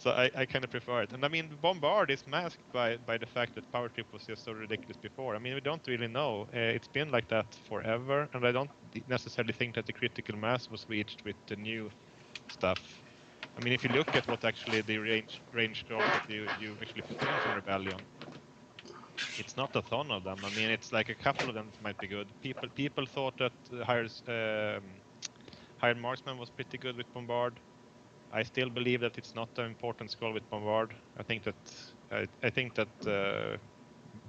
So I kind of prefer it. And I mean, Bombard is masked by the fact that Power Trip was just so ridiculous before. I mean, we don't really know. It's been like that forever, and I don't necessarily think that the critical mass was reached with the new stuff. I mean, if you look at what actually the range scrolls that you actually put into Rebellion, it's not a ton of them. I mean, it's like a couple of them that might be good. People thought that Hired Marksman was pretty good with Bombard. I still believe that it's not an important scroll with Bombard. I think that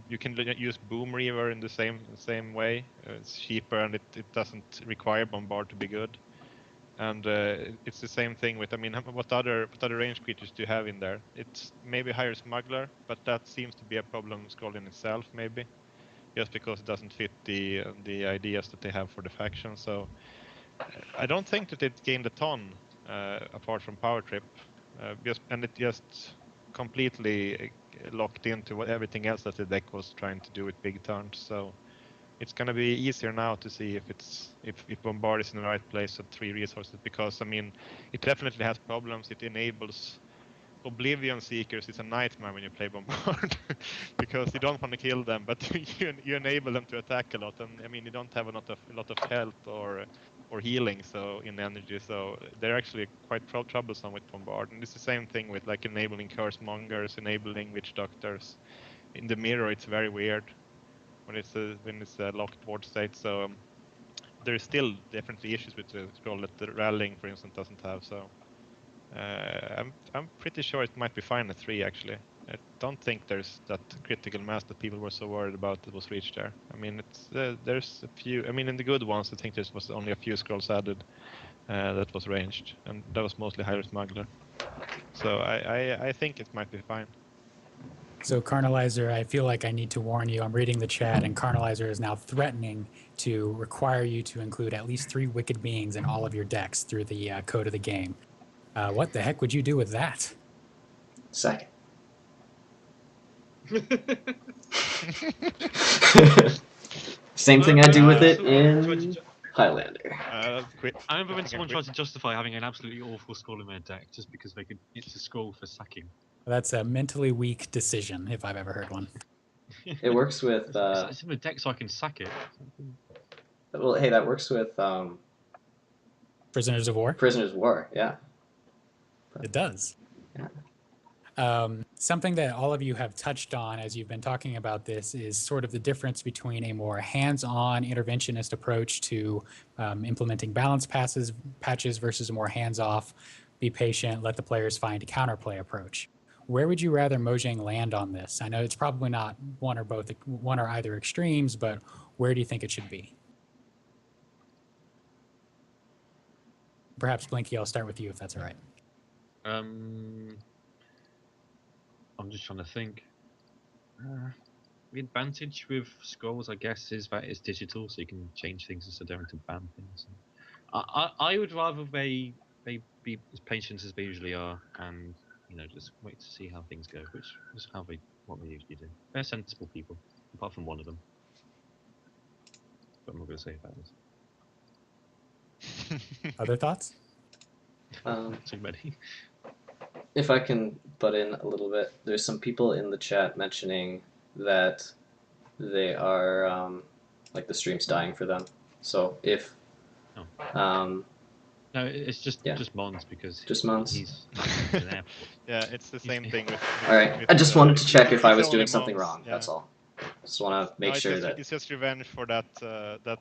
you can use Boom Reaver in the same way. It's cheaper and it doesn't require Bombard to be good. And it's the same thing with. I mean, what other range creatures do you have in there? It's maybe Higher Smuggler, but that seems to be a problem scroll in itself, maybe, just because it doesn't fit the ideas that they have for the faction. So I don't think that it gained a ton apart from Power Trip, and it just completely locked into everything else that the deck was trying to do with big turns. So it's gonna be easier now to see if Bombard is in the right place at 3 resources, because I mean it definitely has problems. It enables Oblivion Seekers. Is a nightmare when you play Bombard because you don't want to kill them, but you enable them to attack a lot, and I mean you don't have a lot of health or healing so in energy, so they're actually quite troublesome with Bombard. And it's the same thing with like enabling Curse Mongers, enabling Witch Doctors. In the mirror, it's very weird when it's a locked board state. So there's still definitely issues with the scroll that the rallying, for instance, doesn't have. So I'm pretty sure it might be fine at 3 actually. I don't think there's that critical mass that people were so worried about that was reached there. I mean, it's there's a few. I mean, in the good ones, I think there was only a few scrolls added that was ranged, and that was mostly Higher Smuggler. So I think it might be fine. So Carnalizer, I feel like I need to warn you. I'm reading the chat, and Carnalizer is now threatening to require you to include at least 3 Wicked Beings in all of your decks through the code of the game. What the heck would you do with that? Second. Same thing I do with it in Highlander. I remember when someone tried to justify having an absolutely awful scroll in their deck just because it's a scroll for sacking. That's a mentally weak decision, if I've ever heard one. It works with. It's in the deck so I can sack it. Well, hey, that works with Prisoners of War? Prisoners of War, yeah. It does. Yeah. Something that all of you have touched on as you've been talking about this is sort of the difference between a more hands-on interventionist approach to implementing balance patches versus a more hands-off, be patient, let the players find a counterplay approach. Where would you rather Mojang land on this? I know it's probably not one or either extremes, but where do you think it should be? Perhaps Blinky, I'll start with you if that's all right. I'm just trying to think. The advantage with scrolls, I guess, is that it's digital, so you can change things instead of having to ban things. I would rather they be as patient as they usually are, and just wait to see how things go, which is what they usually do. They're sensible people, apart from one of them. But I'm not going to say about this. Other thoughts? Too many. If I can butt in a little bit, there's some people in the chat mentioning that they are like the stream's dying for them. So if no, it's just Mons because just Mons. He's in an airport. Yeah, it's the same thing with. All right, I just wanted to check if I was doing something wrong. Yeah. That's all. Just want to make sure that it's just revenge for that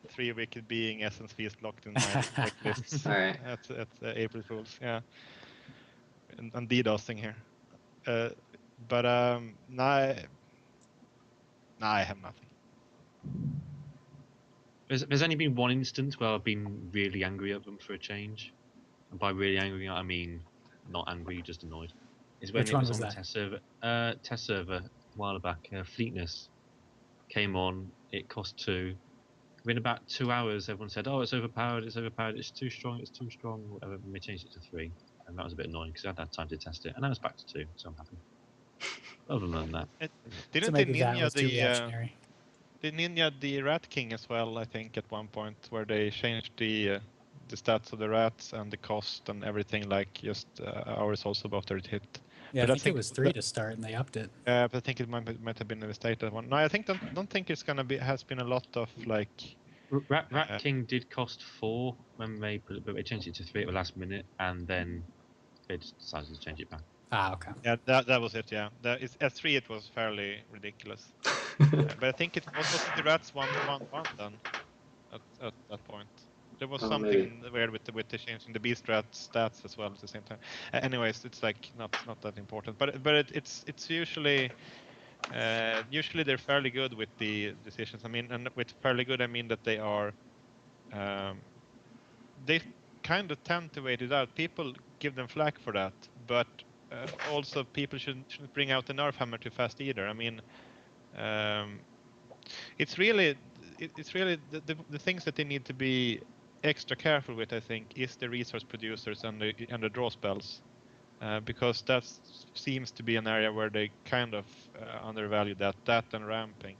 3 Wicked Being Essence Feast locked in my lists. All right. At April Fools, yeah. And DDoSing here, but no, I have nothing. There's only been one instance where I've been really angry at them for a change, and by really angry I mean not angry, just annoyed. Is when Which it one was was on that? the test server a while back. Fleetness came on. It cost 2. Within about 2 hours, everyone said, "Oh, it's overpowered. It's overpowered. It's too strong. It's too strong." Whatever. And we changed it to 3, and that was a bit annoying because I hadn't had time to test it. And now it's back to 2, so I'm happy. Other than that, Didn't maybe that was too reactionary. the Ninja the Rat King as well? I think at one point where they changed the stats of the rats and the cost and everything, like just hours also after it hit. Yeah, I But think it was 3 to start, and they upped it. but I think it might have been a stated one. No, I think don't think it's gonna be has been a lot of like. Rat King did cost 4 when they put it, but they changed it to 3 at the last minute, and then they just decided to change it back. Ah, okay. Yeah, that was it. Yeah, at 3 it was fairly ridiculous. But I think it was the Rats 1-1 then at that point. There was Oh, something maybe. weird with the changing the Beast Rat stats as well at the same time. Anyways, it's like not that important. But it's usually they're fairly good with the decisions. I mean, and with fairly good I mean that they are they kind of tend to wait it out. People give them flack for that, but also people shouldn't bring out the Nerf hammer too fast either. I mean, it's really the things that they need to be extra careful with. I think is the resource producers and the draw spells, because that seems to be an area where they kind of undervalue that and ramping.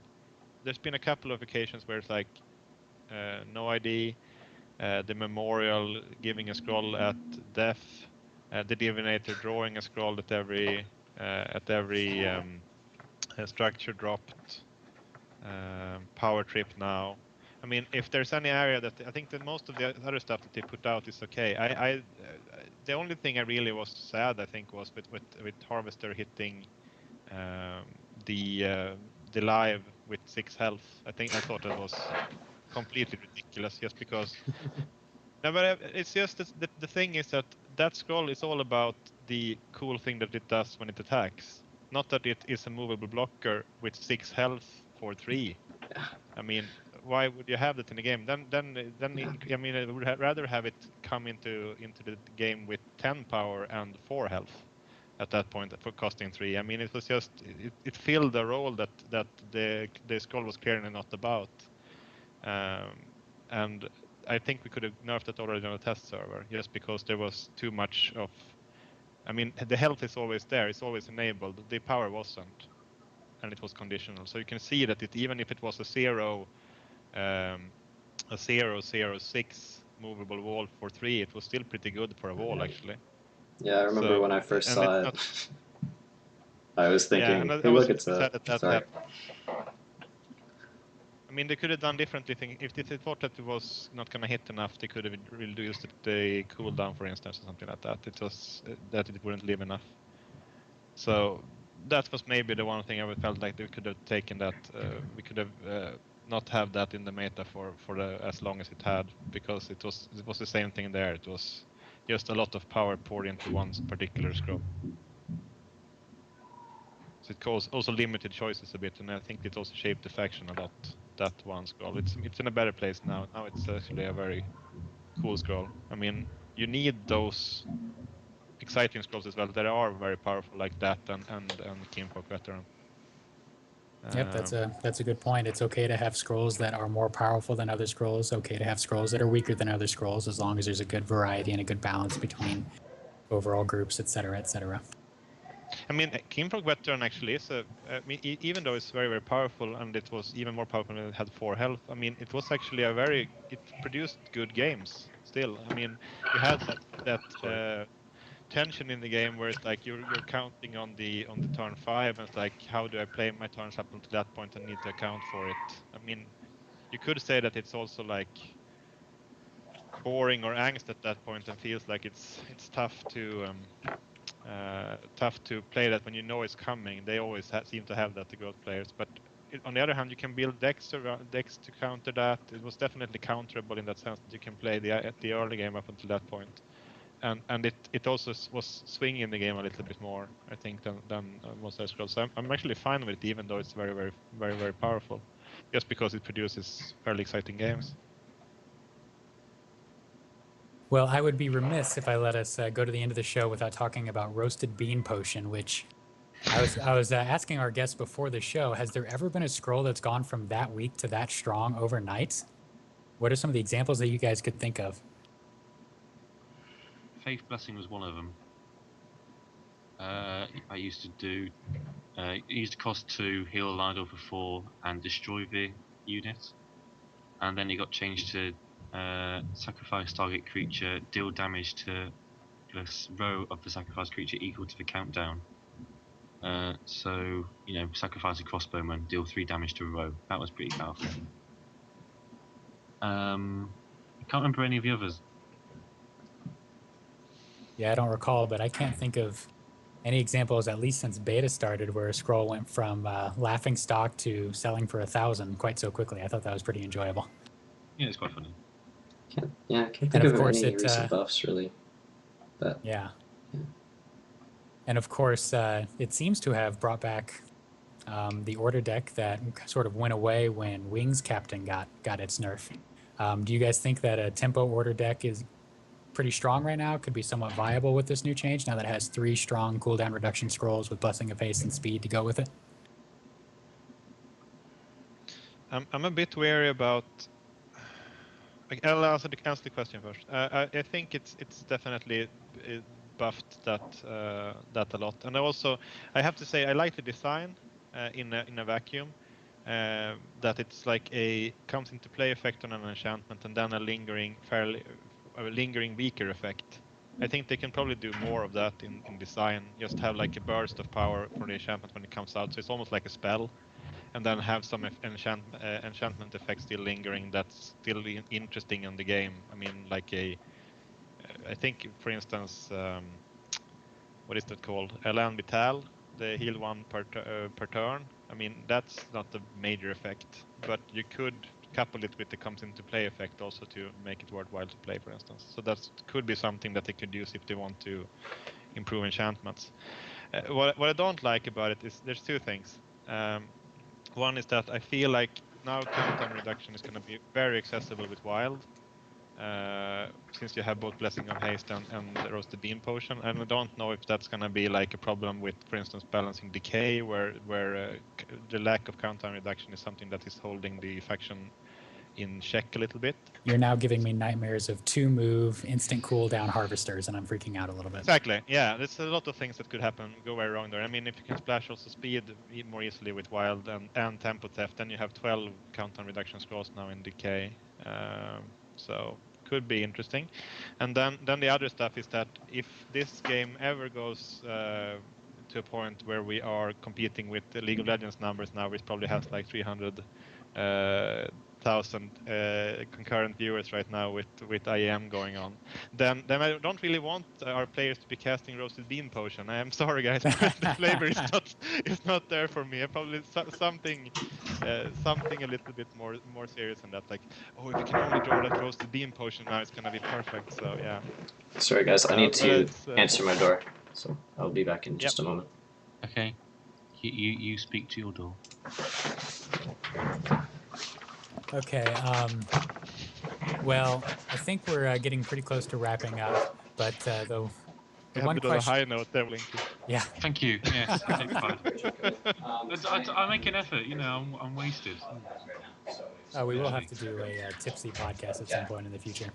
There's been a couple of occasions where it's like no ID. The Memorial giving a scroll at death, the Divinator drawing a scroll at every structure dropped, Power Trip now. I mean, if there's any area that I think that most of the other stuff that they put out is okay. The only thing I really was sad, I think, was with Harvester hitting the live with 6 health. I thought that was completely ridiculous, just because. No, but it's just the thing is that scroll is all about the cool thing that it does when it attacks, not that it is a movable blocker with 6 health for 3. Yeah. I mean, why would you have that in the game? Then I mean, I would rather have it come into the game with 10 power and 4 health at that point for costing 3. I mean, it was just it filled the role that the scroll was clearly not about. And I think we could have nerfed it already on a test server, just because there was too much of. I mean, the health is always there; it's always enabled. The power wasn't, and it was conditional. So you can see that even if it was a 0-0-6 movable wall for 3, it was still pretty good for a wall actually. Yeah, I remember when I first and saw it's it, not. I was Yeah, thinking, and hey, I was look, it's super a. sad that Sorry. happened. I mean, they could have done differently. If they thought that it was not going to hit enough, they could have reduced the cooldown, for instance, or something like that. It was that it wouldn't live enough. So that was maybe the one thing I felt like they could have taken that. We could have not have that in the meta for as long as it had, because it was the same thing there. It was just a lot of power poured into one particular scroll. So it also limited choices a bit, and I think it also shaped the faction a lot. That one scroll, it's in a better place now. Now it's actually a very cool scroll. I mean, you need those exciting scrolls as well that are very powerful, like that and Kinfolk Veteran. Yep, that's a good point. It's okay to have scrolls that are more powerful than other scrolls. Okay to have scrolls that are weaker than other scrolls, as long as there's a good variety and a good balance between overall groups, etc., etc. I mean, Kinfolk Veteran actually is I mean, even though it's very, very powerful, and it was even more powerful when it had 4 health, I mean, it was actually it produced good games still. I mean, you had that tension in the game where it's like you're counting on the turn 5, and it's like, how do I play my turns up until that point and need to account for it? I mean, you could say that it's also like boring or angst at that point, and feels like it's tough to play that when you know it's coming. They always seem to have that, the growth players. But on the other hand, you can build decks to counter that. It was definitely counterable in that sense that you can play at the early game up until that point. And it also was swinging the game a little bit more, I think, than most other scrolls. So I'm actually fine with it, even though it's very, very, very, very powerful, just because it produces fairly exciting games. Well, I would be remiss if I let us go to the end of the show without talking about Roasted Bean Potion, which I was asking our guests before the show, has there ever been a scroll that's gone from that weak to that strong overnight? What are some of the examples that you guys could think of? Faith Blessing was one of them. I used to do. It used to cost 2, heal Lidor for 4, and destroy the unit. And then it got changed to sacrifice target creature, deal damage to the row of the sacrificed creature equal to the countdown. So, sacrifice a crossbowman, deal 3 damage to a row. That was pretty powerful. I can't remember any of the others. Yeah, I don't recall, but I can't think of any examples, at least since beta started, where a scroll went from laughing stock to selling for 1,000 quite so quickly. I thought that was pretty enjoyable. Yeah, it's quite funny. I can't think And of of course any it, recent buffs really. But Yeah. Yeah. And of course, it seems to have brought back the order deck that sort of went away when Wings Captain got its nerf. Do you guys think that a tempo order deck is pretty strong right now? Could be somewhat viable with this new change now that it has 3 strong cooldown reduction scrolls with Blessing of Haste and Speed to go with it? I'm a bit wary about. I'll answer the question first. I think it's definitely buffed that a lot, and I have to say I like the design in a vacuum. That it's like comes into play effect on an enchantment and then a lingering weaker effect. I think they can probably do more of that in design. Just have like a burst of power for the enchantment when it comes out, so it's almost like a spell, and then have some enchantment effect still lingering. That's still interesting in the game. I mean, I think, for instance, what is that called? Elan Vital, the heal 1 per turn. I mean, that's not a major effect, but you could couple it with the comes into play effect also to make it worthwhile to play, for instance. So that could be something that they could use if they want to improve enchantments. What I don't like about it is there's 2 things. One is that I feel like now countdown reduction is going to be very accessible with Wild, since you have both Blessing of Haste and Roasted Beam Potion, and I don't know if that's going to be like a problem with, for instance, balancing Decay, where the lack of countdown reduction is something that is holding the faction in check a little bit. You're now giving me nightmares of 2-move instant cooldown harvesters, and I'm freaking out a little bit. Exactly. Yeah, there's a lot of things that could happen, go very wrong there. I mean, if you can splash also speed more easily with Wild and Tempo Theft, then you have 12 countdown reduction scrolls now in Decay. So could be interesting. And then the other stuff is that if this game ever goes to a point where we are competing with the League of Legends numbers now, which probably has like 300,000 concurrent viewers right now with IEM going on, then I don't really want our players to be casting Roasted Beam Potion. I am sorry, guys, but the flavor is not there for me. I probably something a little bit more serious than that. Like, oh, if you can only draw that Roasted Beam Potion now, it's gonna be perfect. So yeah. Sorry guys, I No, need but to it's, answer my door, so I'll be back in just a moment. Okay. You speak to your door. Okay. Well, I think we're getting pretty close to wrapping up, but the one bit of a question. high note there, Blinky. Yeah. Thank you. Yes, take pride. I make an effort. I'm wasted. We will have to do a tipsy podcast at some point in the future.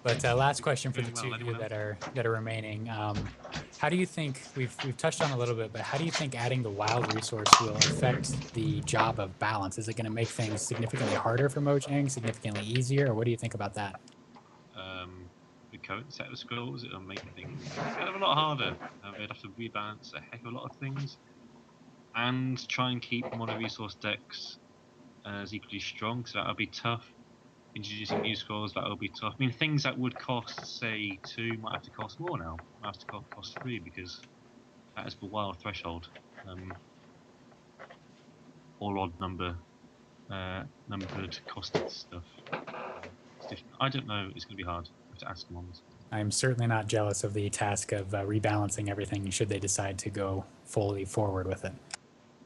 But last question for the Doing well. 2 of you Anyone that are remaining. How do you think we've touched on a little bit, but how do you think adding the wild resource will affect the job of balance? Is it going to make things significantly harder for Mojang, significantly easier, or what do you think about that? The current set of scrolls, it'll make things a hell of a lot harder. They'd have to rebalance a heck of a lot of things, and try and keep mono resource decks as equally strong. So that'll be tough. Introducing new scrolls, that'll be tough. I mean, things that would cost, say, 2 might have to cost more now. Might have to cost 3 because that is the wild threshold. All odd numbered costed stuff. It's different. I don't know. It's going to be hard. I have to ask mons. I'm certainly not jealous of the task of rebalancing everything should they decide to go fully forward with it.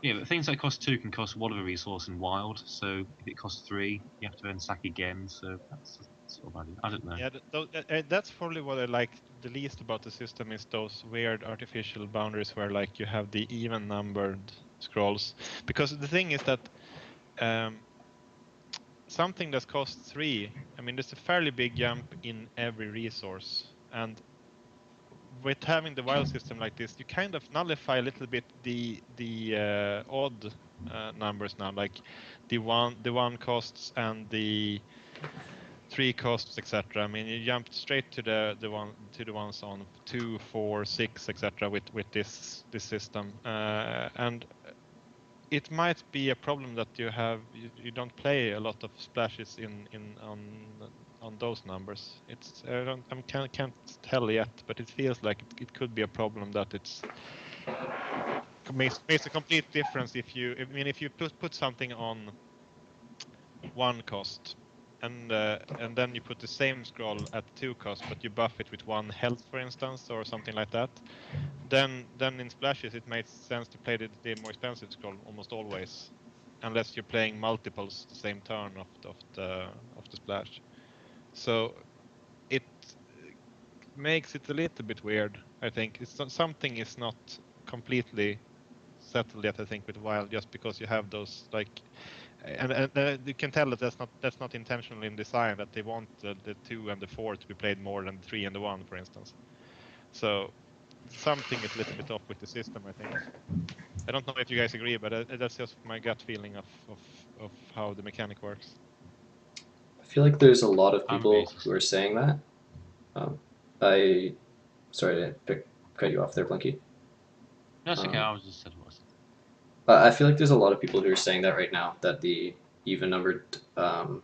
Yeah, but things that cost 2 can cost 1 of a resource in wild. So if it costs 3, you have to then sack again. So that's sort of I don't know. Yeah, that's probably what I like the least about the system is those weird artificial boundaries where like you have the even numbered scrolls. Because the thing is that something that costs 3, I mean, there's a fairly big jump in every resource, and with having the wild system like this, you kind of nullify a little bit the odd numbers now, like the one costs and the 3 costs, etc. I mean, you jumped straight to the ones on 2, 4, 6, etc. with this system, and it might be a problem that you don't play a lot of splashes on those numbers. It's can't tell yet, but it feels like it could be a problem that it makes a complete difference if you put something on 1 cost and then you put the same scroll at 2 cost, but you buff it with 1 health, for instance, or something like that. Then in splashes it makes sense to play the more expensive scroll almost always, unless you're playing multiples the same turn of the splash. So it makes it a little bit weird. I think something is not completely settled yet. I think with Wild, just because you have those and you can tell that that's not intentional in design, that they want the 2 and the 4 to be played more than the 3 and the 1, for instance. So something is a little bit off with the system, I think. I don't know if you guys agree, but that's just my gut feeling of how the mechanic works. I feel like there's a lot of I'm people based. who are saying that. Sorry to cut you off there, Blinky. That's okay. I was just said what I said. I feel like there's a lot of people who are saying that right now, that the even numbered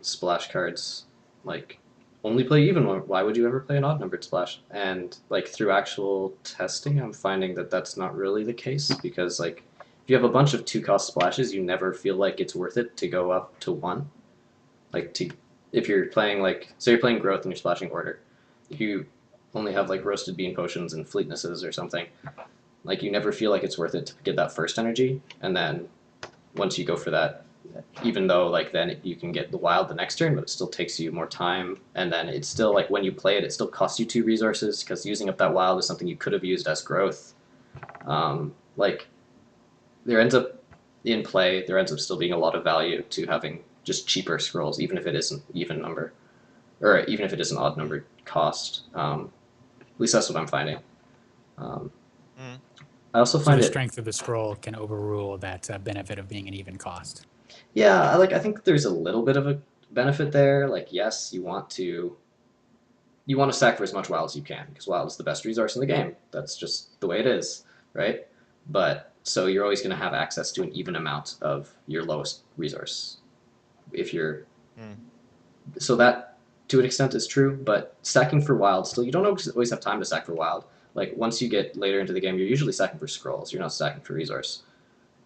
splash cards like only play even. Why would you ever play an odd numbered splash? And like through actual testing, I'm finding that that's not really the case, because like if you have a bunch of 2-cost splashes, you never feel like it's worth it to go up to 1. Like if you're playing say you're playing growth and you're splashing order, if you only have like roasted bean potions and fleetnesses or something, like you never feel like it's worth it to get that first energy, and then once you go for that, even though like then you can get the wild the next turn, but it still takes you more time, and then it's still like when you play it, it still costs you 2 resources, because using up that wild is something you could have used as growth. Like there ends up still being a lot of value to having just cheaper scrolls, even if it isn't even number, or even if it is an odd numbered cost. At least that's what I'm finding. I also So find the it. strength of the scroll can overrule that benefit of being an even cost. Yeah, I think there's a little bit of a benefit there. Like, yes, you want to stack for as much wild as you can, because wild is the best resource in the game. That's just the way it is, right? But so you're always going to have access to an even amount of your lowest resource. If you're So that to an extent is true, but stacking for wild still, you don't always have time to stack for wild. Like once you get later into the game, you're usually stacking for scrolls. You're not stacking for resource,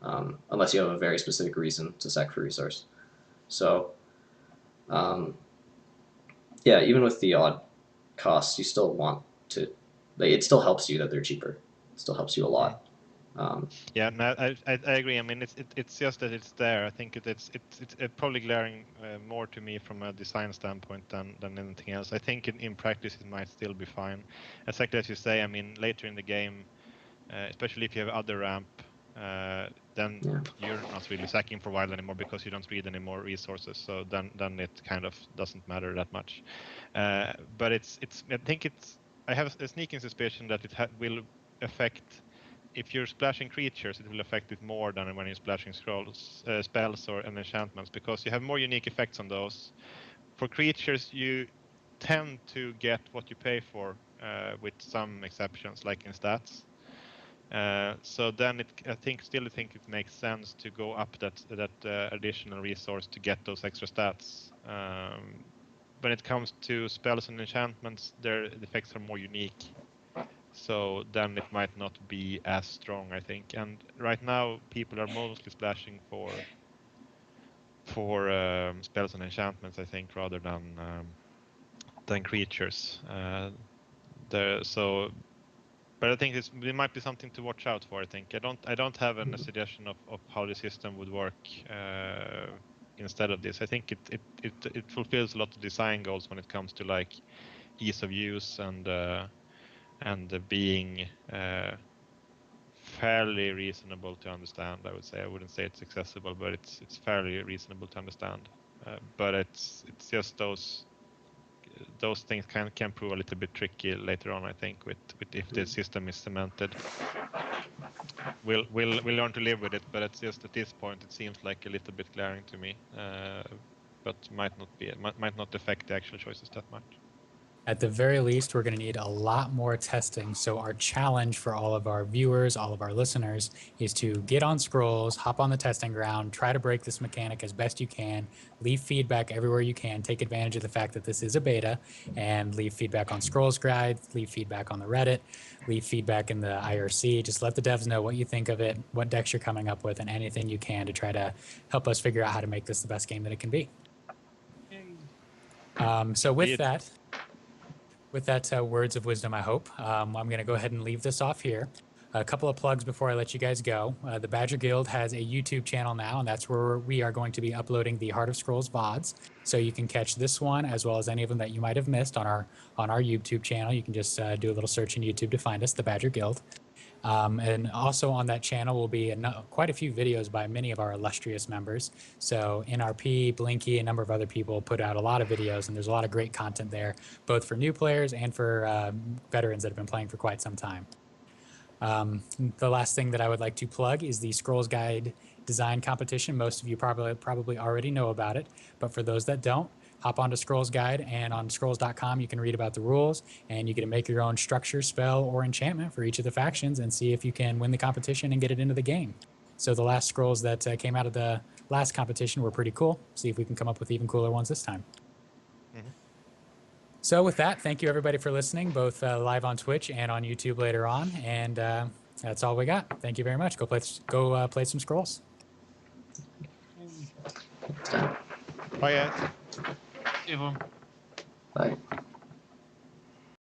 unless you have a very specific reason to stack for resource. So, yeah, even with the odd costs, you still want to. It still helps you that they're cheaper. It still helps you a lot. Yeah, no, I agree. I mean, it's just that it's there. I think it's probably glaring more to me from a design standpoint than anything else. I think in practice it might still be fine. Exactly as you say. I mean, later in the game, especially if you have other ramp, then you're not really sacking for wild anymore, because you don't read any more resources. So then it kind of doesn't matter that much. But I have a sneaking suspicion that it will affect. If you're splashing creatures, it will affect it more than when you're splashing scrolls, spells, and enchantments, because you have more unique effects on those. For creatures, you tend to get what you pay for, with some exceptions, like in stats. So then I think it makes sense to go up that additional resource to get those extra stats. When it comes to spells and enchantments, the effects are more unique. So then it might not be as strong, I think. And right now, people are mostly splashing for spells and enchantments, I think, rather than creatures. But I think it might be something to watch out for. I think I don't have a suggestion of how the system would work instead of this. I think it fulfills a lot of design goals when it comes to like ease of use and being fairly reasonable to understand. I would say. I wouldn't say it's accessible, but it's fairly reasonable to understand. But it's just those things can prove a little bit tricky later on. I think with if the system is cemented. We'll learn to live with it, but it's just at this point it seems like a little bit glaring to me. but might not affect the actual choices that much. At the very least, we're going to need a lot more testing. So our challenge for all of our viewers, all of our listeners, is to get on Scrolls, hop on the testing ground, try to break this mechanic as best you can, leave feedback everywhere you can, take advantage of the fact that this is a beta, and leave feedback on Scrolls Guide, leave feedback on the Reddit, leave feedback in the IRC. Just let the devs know what you think of it, what decks you're coming up with, and anything you can to try to help us figure out how to make this the best game that it can be. So with that, words of wisdom, I hope, I'm going to go ahead and leave this off here. A couple of plugs before I let you guys go. The Badger Guild has a YouTube channel now, and that's where we are going to be uploading the Heart of Scrolls VODs. So you can catch this one as well as any of them that you might have missed on our YouTube channel. You can just do a little search in YouTube to find us, the Badger Guild. And also on that channel will be quite a few videos by many of our illustrious members. So NRP, Blinky, a number of other people put out a lot of videos, and there's a lot of great content there, both for new players and for veterans that have been playing for quite some time. The last thing that I would like to plug is the Scrolls Guide design competition. Most of you probably already know about it, but for those that don't, hop onto Scrolls Guide, and on scrolls.com you can read about the rules, and you get to make your own structure, spell, or enchantment for each of the factions and see if you can win the competition and get it into the game. So the last scrolls that came out of the last competition were pretty cool. See if we can come up with even cooler ones this time. Mm-hmm. So with that, thank you everybody for listening, both live on Twitch and on YouTube later on. And that's all we got. Thank you very much. Go play some Scrolls. It's done. Bye, guys. Everyone. Bye.